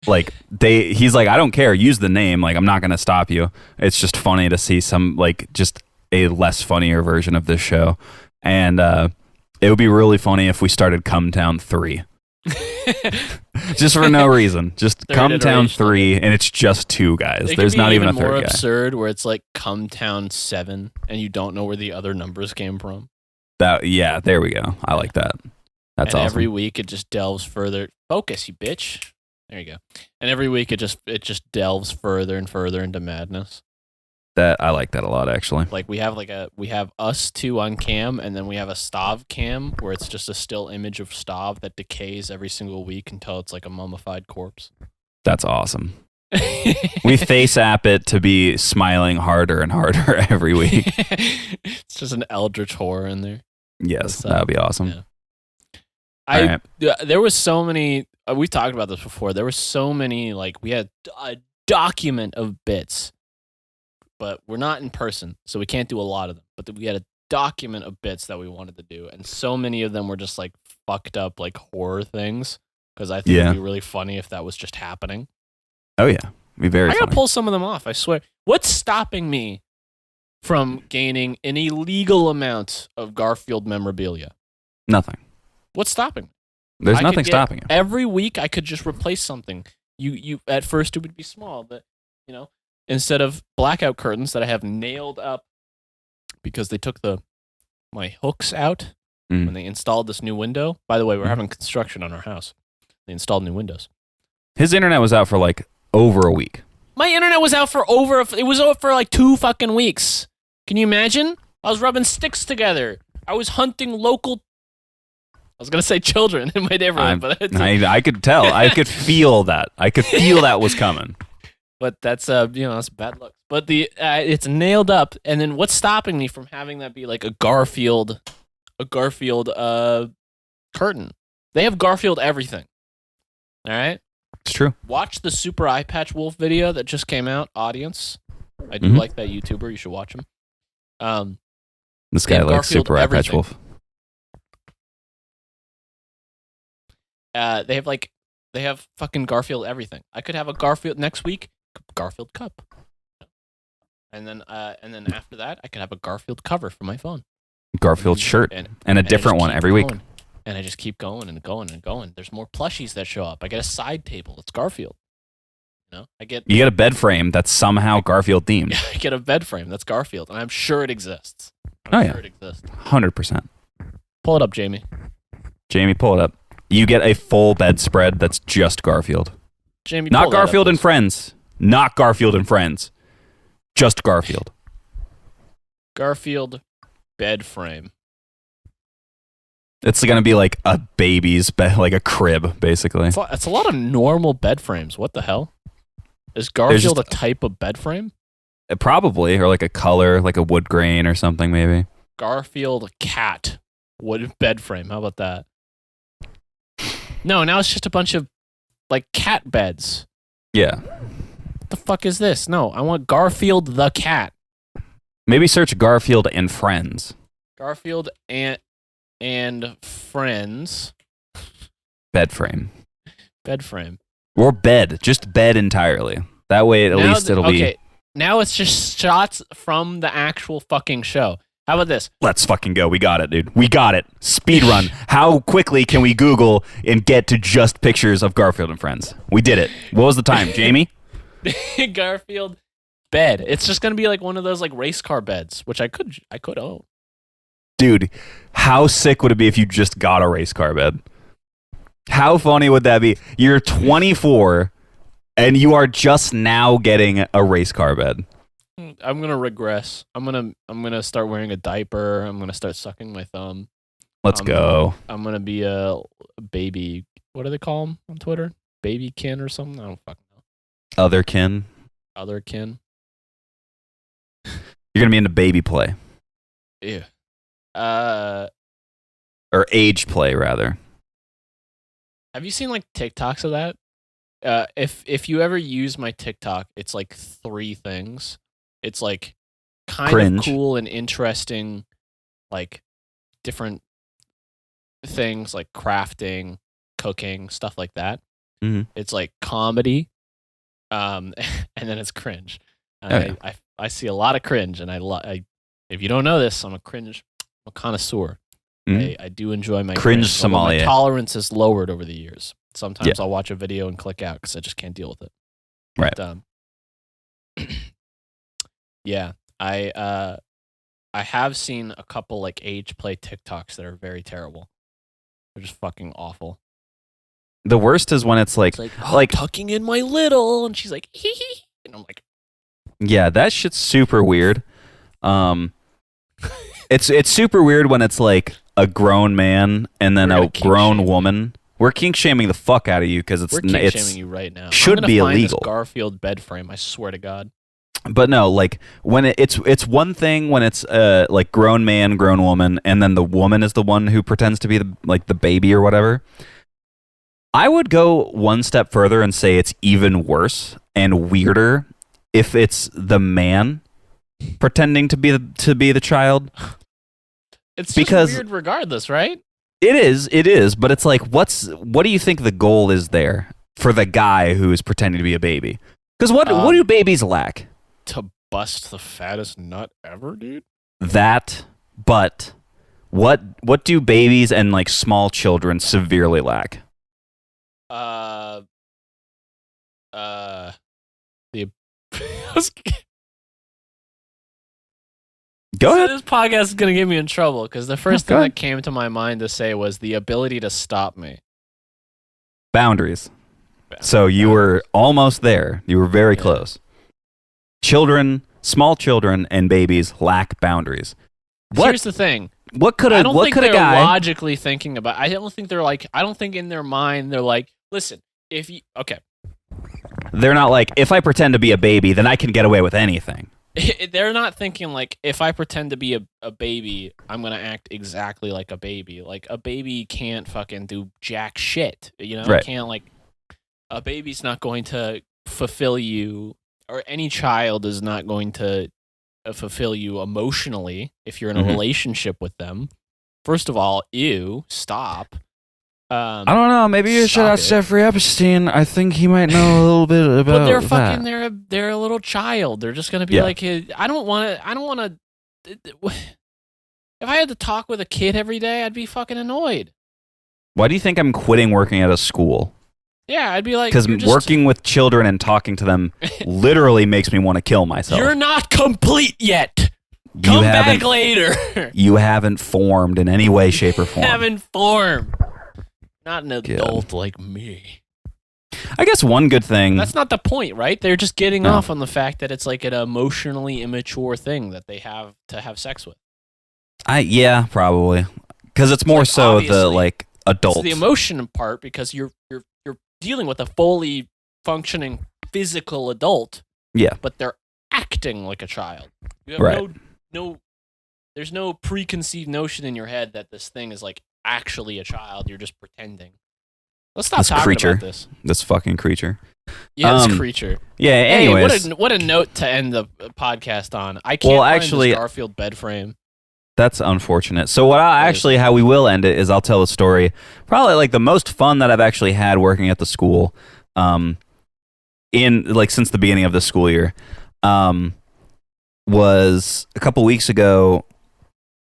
Like he's like, I don't care, use the name, like I'm not gonna stop you. It's just funny to see some like just a less funnier version of this show. And it would be really funny if we started Cumtown 3. Just for no reason. Just Cumtown 3 and it's just two guys. There's not even a third more guy. Absurd where it's like Cumtown 7 and you don't know where the other numbers came from. Yeah, there we go. I like that. That's and awesome. Every week it just delves further. Focus, you bitch. There you go. And every week it just delves further and further into madness. I like that a lot, actually. Like we have us two on cam, and then we have a Stav cam where it's just a still image of Stav that decays every single week until it's like a mummified corpse. That's awesome. We face app it to be smiling harder and harder every week. It's just an eldritch horror in there. Yes, that would be awesome. Yeah. There was so many. We talked about this before. There were so many. Like we had a document of bits, but we're not in person, so we can't do a lot of them. But we had a document of bits that we wanted to do, and so many of them were just like fucked up, like horror things. Because I think it'd be really funny if that was just happening. Oh yeah, it'd be very. I gotta funny. pull some of them off. I swear. What's stopping me from gaining an illegal amount of Garfield memorabilia? Nothing. What's stopping me? There's nothing stopping you. Every week I could just replace something. You at first it would be small, but instead of blackout curtains that I have nailed up because they took my hooks out when they installed this new window. By the way, we're having construction on our house. They installed new windows. His internet was out for like over a week. My internet was out for it was out for like 2 fucking weeks. Can you imagine? I was rubbing sticks together. I was hunting local. I was gonna say children in my neighborhood, but I could tell. I could feel that. I could feel that was coming. But that's that's bad luck. But it's nailed up, and then what's stopping me from having that be like a Garfield curtain? They have Garfield everything. All right, it's true. Watch the Super Eye Patch Wolf video that just came out, audience. I do like that YouTuber. You should watch him. This guy likes Super Eye Patch Wolf. They have fucking Garfield everything. I could have a Garfield next week, Garfield cup, and then after that, I could have a Garfield cover for my phone, Garfield shirt, and a different one every week. And I just keep going and going and going. There's more plushies that show up. I get a side table. It's Garfield. You get a bed frame that's somehow Garfield themed. I get a bed frame that's Garfield, and I'm sure it exists. It exists. 100%. Pull it up, Jamie. Jamie, pull it up. You get a full bedspread that's just Garfield. Jamie, not Garfield and Friends. Not Garfield and Friends. Just Garfield. Garfield bed frame. It's gonna be like a baby's bed, like a crib, basically. It's a lot of normal bed frames. What the hell? Is Garfield a type of bed frame? Probably, or like a color, like a wood grain or something, maybe. Garfield cat wood bed frame. How about that? No, now it's just a bunch of like cat beds. Yeah. What the fuck is this? No, I want Garfield the cat. Maybe search Garfield and Friends. Garfield and Friends Bed frame. bed frame. Or bed. Just bed entirely. That way at least it'll be... Now it's just shots from the actual fucking show. How about this? Let's fucking go. We got it, dude. We got it. Speed run. How quickly can we Google and get to just pictures of Garfield and Friends? We did it. What was the time, Jamie? Garfield bed. It's just gonna be like one of those like race car beds, which I could own. Dude, how sick would it be if you just got a race car bed? How funny would that be? You're 24 and you are just now getting a race car bed. I'm gonna regress. I'm gonna start wearing a diaper. I'm gonna start sucking my thumb. Let's go. I'm gonna be a baby. What do they call them on Twitter? Baby kin or something? I don't fucking know. Other kin. Other kin. You're gonna be into baby play. Ew. Or age play, rather. Have you seen like TikToks of that? If you ever use my TikTok, it's like 3 things. It's like kind Cringe. of cool and interesting, like different things like crafting, cooking, stuff like that. Mhm. It's like comedy, and then it's cringe. Okay. I see a lot of cringe, and I if you don't know this, I'm a connoisseur. Mhm. I do enjoy my Cringe although my sommelier. tolerance has lowered over the years. Sometimes Yeah. I'll watch a video and click out because I just can't deal with it. Right. But, yeah, I have seen a couple like age play TikToks that are very terrible. They're just fucking awful. The worst is when it's like, like tucking in my little, and she's like, hee hee, and I'm like, yeah, that shit's super weird. It's super weird when it's like a grown man and then We're a gonna kink grown shame. woman. We're kink shaming the fuck out of you because we're kink shaming you right now. should I'm gonna be find illegal. This Garfield bed frame. I swear to God. But no, like when it's one thing when it's like grown man, grown woman, and then the woman is the one who pretends to be the baby or whatever. I would go one step further and say it's even worse and weirder if it's the man pretending to be the child. It's Because- just weird regardless, right? It is, but it's like what do you think the goal is there for the guy who is pretending to be a baby? Because what do babies lack? To bust the fattest nut ever, dude. That, but what do babies and like small children severely lack? The Go ahead. This podcast is gonna get me in trouble because the first Go thing ahead. that came to my mind to say was the ability to stop me. Boundaries. So you were almost there. You were very Yeah. close. Children, small children, and babies lack boundaries. Here's the thing. What could I a don't what think could a they're guy? logically thinking about. I don't think they're like. I don't think in their mind they're like, listen, if you okay, They're not like, if I pretend to be a baby, then I can get away with anything. they're not thinking like, if I pretend to be a baby, I'm gonna act exactly like a baby. Like a baby can't fucking do jack shit. You know, Right. can't like. A baby's not going to fulfill you, or any child is not going to fulfill you emotionally if you're in a Mhm. relationship with them. First of all, ew, stop. I don't know. Maybe you should Stop ask it. Jeffrey Epstein. I think he might know a little bit about But they're that. fucking. They're a little child. They're just gonna be Yeah. like, I don't want to. If I had to talk with a kid every day, I'd be fucking annoyed. Why do you think I'm quitting working at a school? Yeah, I'd be like, Because you're just- working with children and talking to them literally makes me want to kill myself. You're not complete yet. You Come back haven't- later. You haven't formed in any way, shape, or form. Haven't formed. Not an adult like me. I guess one good thing. That's not the point, right? They're just getting No. off on the fact that it's like an emotionally immature thing that they have to have sex with. Yeah, probably. Because it's more Like, so the obviously, like adult. It's the emotion part because you're dealing with a fully functioning physical adult, Yeah. but they're acting like a child. You have Right. no there's no preconceived notion in your head that this thing is like actually a child. You're just pretending. Let's stop This talking creature. about this. This fucking creature. Yeah, this Um, creature. Yeah. Hey, Anyways, what a note to end the podcast on. I can't Well, find actually- this Garfield bed frame. that's unfortunate. So what I That is actually how we will end it is I'll tell a story. Probably like the most fun that I've actually had working at the school. In like since the beginning of the school year. Was a couple weeks ago.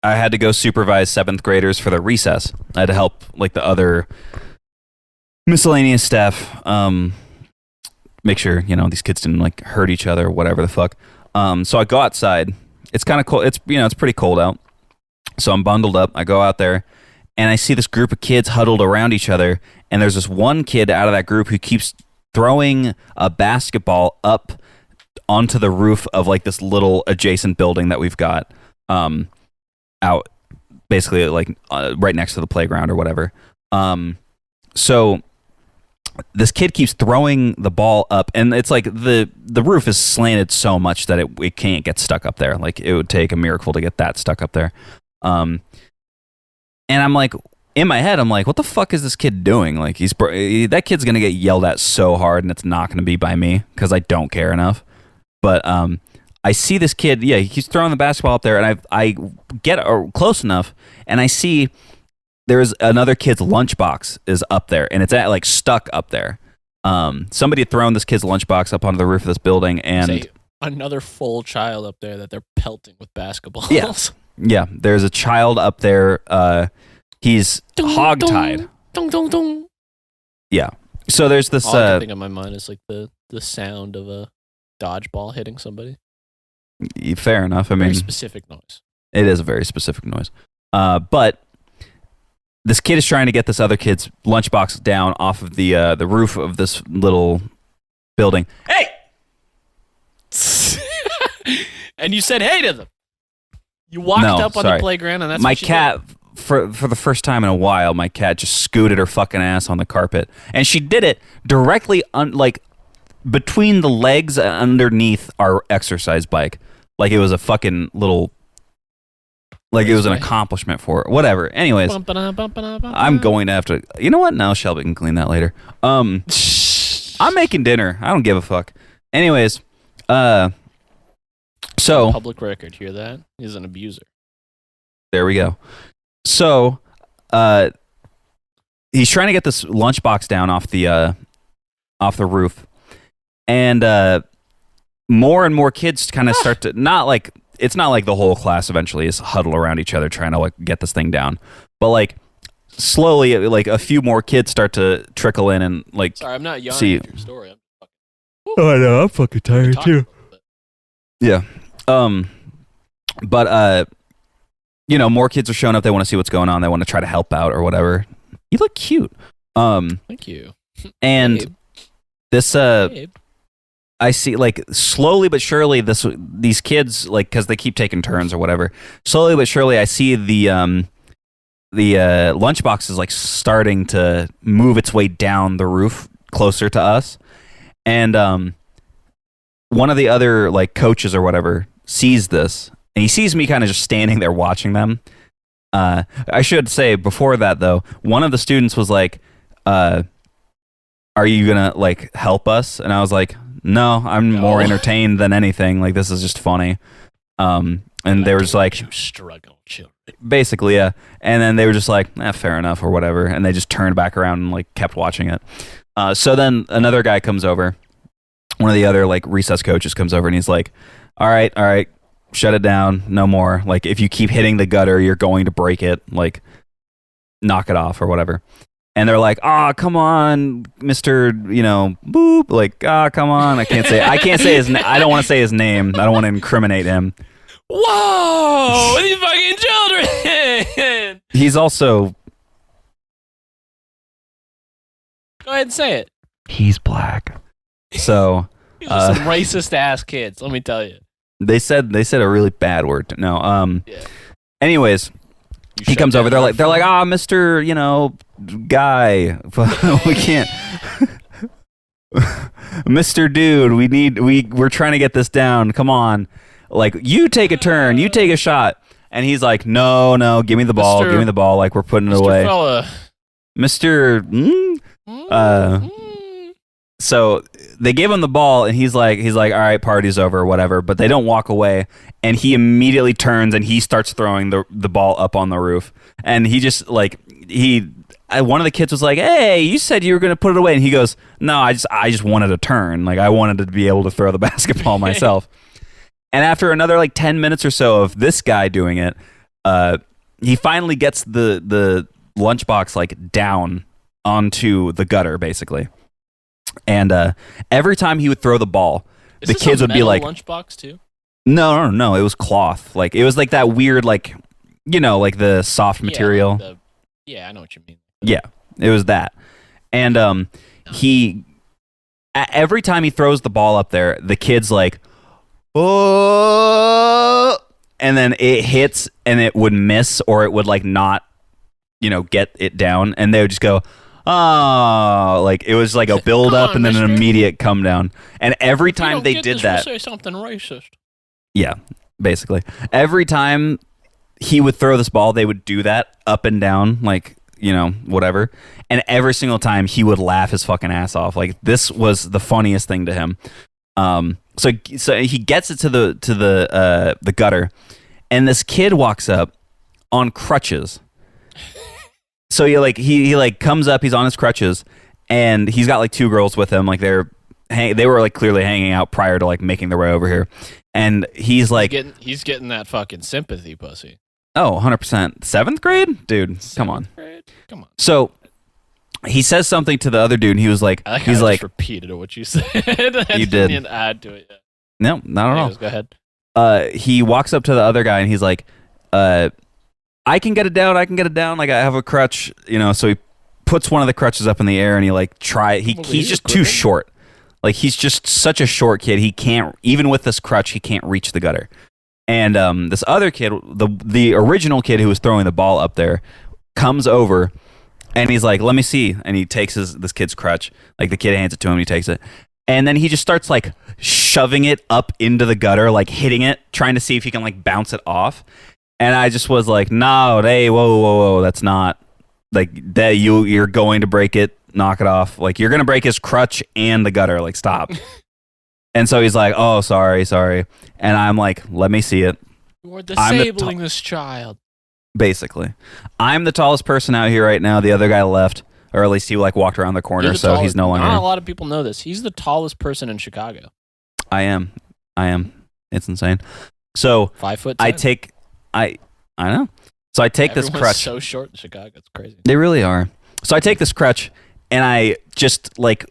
I had to go supervise 7th graders for their recess. I had to help like the other miscellaneous staff make sure these kids didn't like hurt each other or whatever the fuck. So I go outside. It's kind of cold. It's it's pretty cold out. So I'm bundled up. I go out there and I see this group of kids huddled around each other. And there's this one kid out of that group who keeps throwing a basketball up onto the roof of like this little adjacent building that we've got out basically like right next to the playground or whatever. So this kid keeps throwing the ball up and it's like the roof is slanted so much that it can't get stuck up there. Like it would take a miracle to get that stuck up there. And I'm like, in my head, I'm like, what the fuck is this kid doing? Like that kid's going to get yelled at so hard and it's not going to be by me because I don't care enough. But I see this kid, he keeps throwing the basketball up there, and I get close enough, and I see there's another kid's lunchbox is up there, and it's like stuck up there. Somebody had thrown this kid's lunchbox up onto the roof of this building, and Say, another full child up there that they're pelting with basketballs. Yeah, there's a child up there. He's hogtied. Dong, dong, dong. Yeah. So there's this. All I can think of in my mind is like the sound of a dodgeball hitting somebody. Fair enough. I mean, Very specific noise. It is a very specific noise. But this kid is trying to get this other kid's lunchbox down off of the roof of this little building. Hey! And you said hey to them. You walked up on the playground and that's my what she cat. For the first time in a while, my cat just scooted her fucking ass on the carpet, and she did it directly like between the legs underneath our exercise bike, like it was a fucking little, like it was an accomplishment for her. Whatever. Anyways, I'm going to have to. You know what? No, Shelby can clean that later. I'm making dinner. I don't give a fuck. Anyways, so public record. Hear that? He's an abuser. There we go. So, he's trying to get this lunchbox down off the roof, and more and more kids kind of start to it's not like the whole class eventually is huddle around each other trying to like get this thing down, but like slowly, like a few more kids start to trickle in and like. Sorry, I'm not yawning at your story. I'm I know. I'm fucking tired too. Yeah. But more kids are showing up. They want to see what's going on. They want to try to help out or whatever. You look cute. Thank you. And Babe. this, Babe. I see, like slowly but surely, these kids, like, because they keep taking turns or whatever. Slowly but surely, I see the lunchbox is like starting to move its way down the roof closer to us, and one of the other like coaches or whatever sees this. And he sees me kind of just standing there watching them. I should say before that, though, one of the students was like, are you going to, like, help us? And I was like, no, I'm more entertained than anything. Like, this is just funny. And they were just like... You struggle, children. Basically, yeah. And then they were just like, fair enough or whatever. And they just turned back around and, like, kept watching it. So then another guy comes over. One of the other, like, recess coaches comes over and he's like, all right. Shut it down. No more. Like, if you keep hitting the gutter, you're going to break it. Like, knock it off or whatever. And they're like, come on, Mr. Boop. Like, come on. I can't say his name. I don't want to say his name. I don't want to incriminate him. Whoa! These fucking children! He's also... Go ahead and say it. He's black. So... These are some racist ass kids, let me tell you. They said a really bad word. No. Yeah. Anyways, You he shut comes over. down They're like, our Mr. Guy, we can't. Mr. Dude, we're trying to get this down. Come on, like you take a turn, you take a shot, and he's like, no, give me the ball, give me the ball. Like we're putting it Mr. away, Fella. Mr. So they give him the ball, and he's like, all right, party's over, whatever. But they don't walk away, and he immediately turns and he starts throwing the ball up on the roof, and he just like one of the kids was like, hey, you said you were going to put it away, and he goes, no, I just wanted a turn, like I wanted to be able to throw the basketball myself. And after another like 10 minutes or so of this guy doing it, he finally gets the lunchbox like down onto the gutter basically. And every time he would throw the ball, the kids would be like, lunchbox too? No, it was cloth. Like it was like that weird like like the soft material. Yeah, I know what you mean. Yeah, it was that. And every time he throws the ball up there, the kid's like, oh, and then it hits and it would miss or it would like not, get it down, and they would just go, oh, like it was like a build up and then an immediate come down. And every time they did that, say something racist. Yeah, basically. Every time he would throw this ball, they would do that up and down, like, whatever. And every single time he would laugh his fucking ass off. Like this was the funniest thing to him. So he gets it to the gutter, and this kid walks up on crutches. So he comes up, he's on his crutches, and he's got like two girls with him, like they were like clearly hanging out prior to like making their way over here. And he's getting that fucking sympathy pussy. Oh, 100%. 7th grade? Dude, come on. Come on. So he says something to the other dude, and he was like, I he's like, just repeated what you said. I You didn't did. even add to it yet. No, not at all. Go ahead. He walks up to the other guy, and he's like, I can get it down. Like I have a crutch, so he puts one of the crutches up in the air, and he like he's just too short. Like he's just such a short kid. He can't, even with this crutch, he can't reach the gutter. And this other kid, the original kid who was throwing the ball up there, comes over, and he's like, let me see. And he takes this kid's crutch. Like the kid hands it to him, and he takes it. And then he just starts like shoving it up into the gutter, like hitting it, trying to see if he can like bounce it off. And I just was like, no, hey, whoa, that's not like that. You're going to break it. Knock it off. Like you're gonna break his crutch and the gutter. Like stop. And so he's like, oh, sorry. And I'm like, let me see it. You're disabling this child. Basically, I'm the tallest person out here right now. The other guy left, or at least he like walked around the corner, so he's no longer. Not a lot of people know this. He's the tallest person in Chicago. I am. It's insane. So 5'10". I know. So I take this crutch. So short in Chicago, it's crazy. They really are. So I take this crutch, and I just like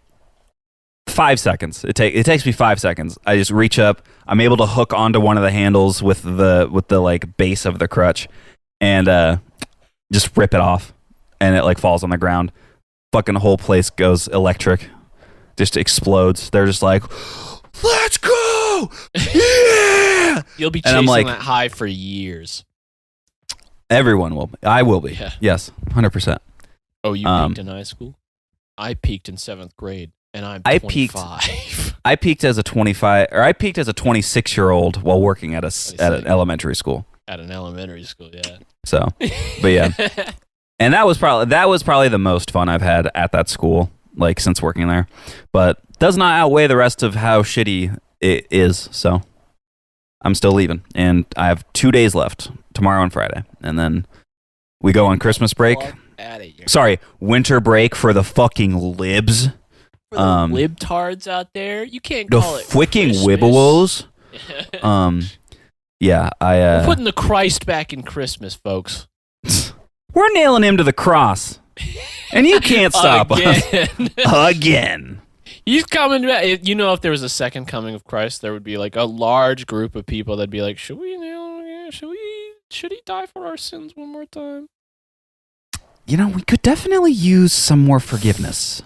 5 seconds. It takes me 5 seconds. I just reach up. I'm able to hook onto one of the handles with the like base of the crutch, and just rip it off, and it like falls on the ground. Fucking whole place goes electric. Just explodes. They're just like, let's go! Yeah! You'll be chasing that high for years. Everyone will. I will be. Yeah. Yes, 100%. Oh, you peaked in high school? I peaked in 7th grade, and I'm 25. I peaked as a 26-year-old while working at an elementary school. At an elementary school, yeah. So, but yeah. And that was probably the most fun I've had at that school, like since working there. But does not outweigh the rest of how shitty it is. So I'm still leaving, and I have 2 days left, tomorrow and Friday, and then we go on Christmas break. Sorry, winter break for the fucking libs. For the libtards out there, you can't call it the freaking Christmas. Wibbelos. Yeah, we're putting the Christ back in Christmas, folks. We're nailing him to the cross, and you can't stop us again. He's coming back. If there was a second coming of Christ, there would be like a large group of people that'd be like, "Should we nail him again? Should he die for our sins one more time?" We could definitely use some more forgiveness.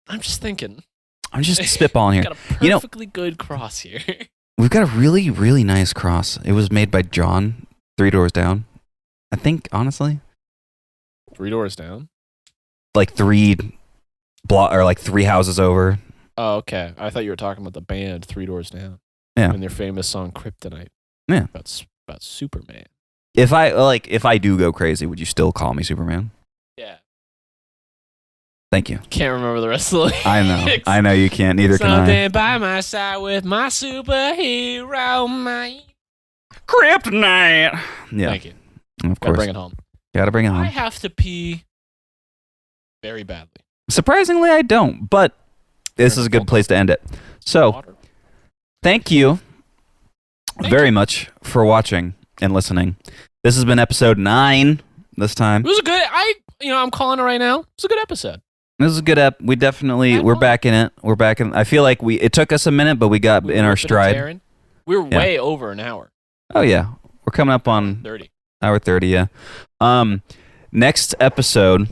I'm just thinking. I'm just spitballing here. Got a perfectly good cross here. We've got a really, really nice cross. It was made by John Three Doors Down. I think honestly, 3 Doors Down. like three houses over. Oh, okay. I thought you were talking about the band 3 Doors Down. Yeah. And their famous song Kryptonite. Yeah. About Superman. If I do go crazy, would you still call me Superman? Yeah. Thank you. Can't remember the rest of the lyrics. I know you can't. Neither can I. Something by my side with my superhero, my Kryptonite. Yeah. Thank you. Of Gotta course. bring it home. Gotta bring it home. I have to pee very badly. Surprisingly, I don't, but this is a good place to end it. So, Water. thank you Thank very you. much for watching and listening. This has been episode 9 this time. It was a good. I'm calling it right now. It's a good episode. This is a good ep. We're fun. back in it. We're back in. I feel like it took us a minute, but we got We in our ripping and stride. tearing. We were way over an hour. Oh yeah, we're coming up on 30. hour 30. Yeah. Next episode,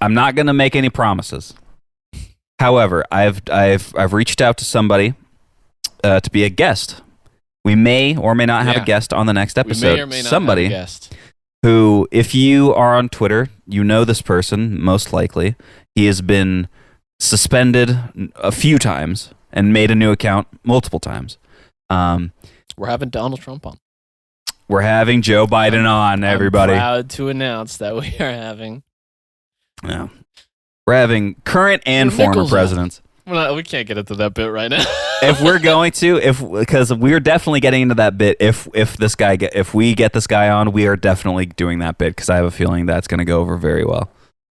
I'm not gonna make any promises. However, I've reached out to somebody to be a guest. We may or may not have a guest on the next episode. We may or may not somebody have a guest. who, if you are on Twitter, you know this person most likely. He has been suspended a few times and made a new account multiple times. We're having Donald Trump on. We're having Joe Biden on, everybody. I'm proud to announce that we are having. Yeah. We're having current and Nichols former on. presidents. We can't get into that bit right now. If we're going to, because we're definitely getting into that bit. If we get this guy on, we are definitely doing that bit because I have a feeling that's going to go over very well.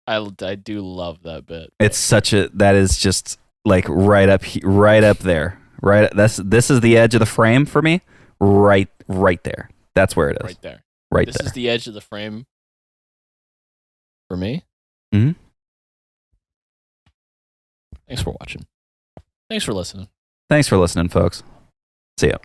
I do love that bit. It's that is just like right up there. Right. This is the edge of the frame for me. Right there. That's where it is. Right there. Right This there. is the edge of the frame for me. Mhm. Thanks for watching. Thanks for listening. Thanks for listening, folks. See ya.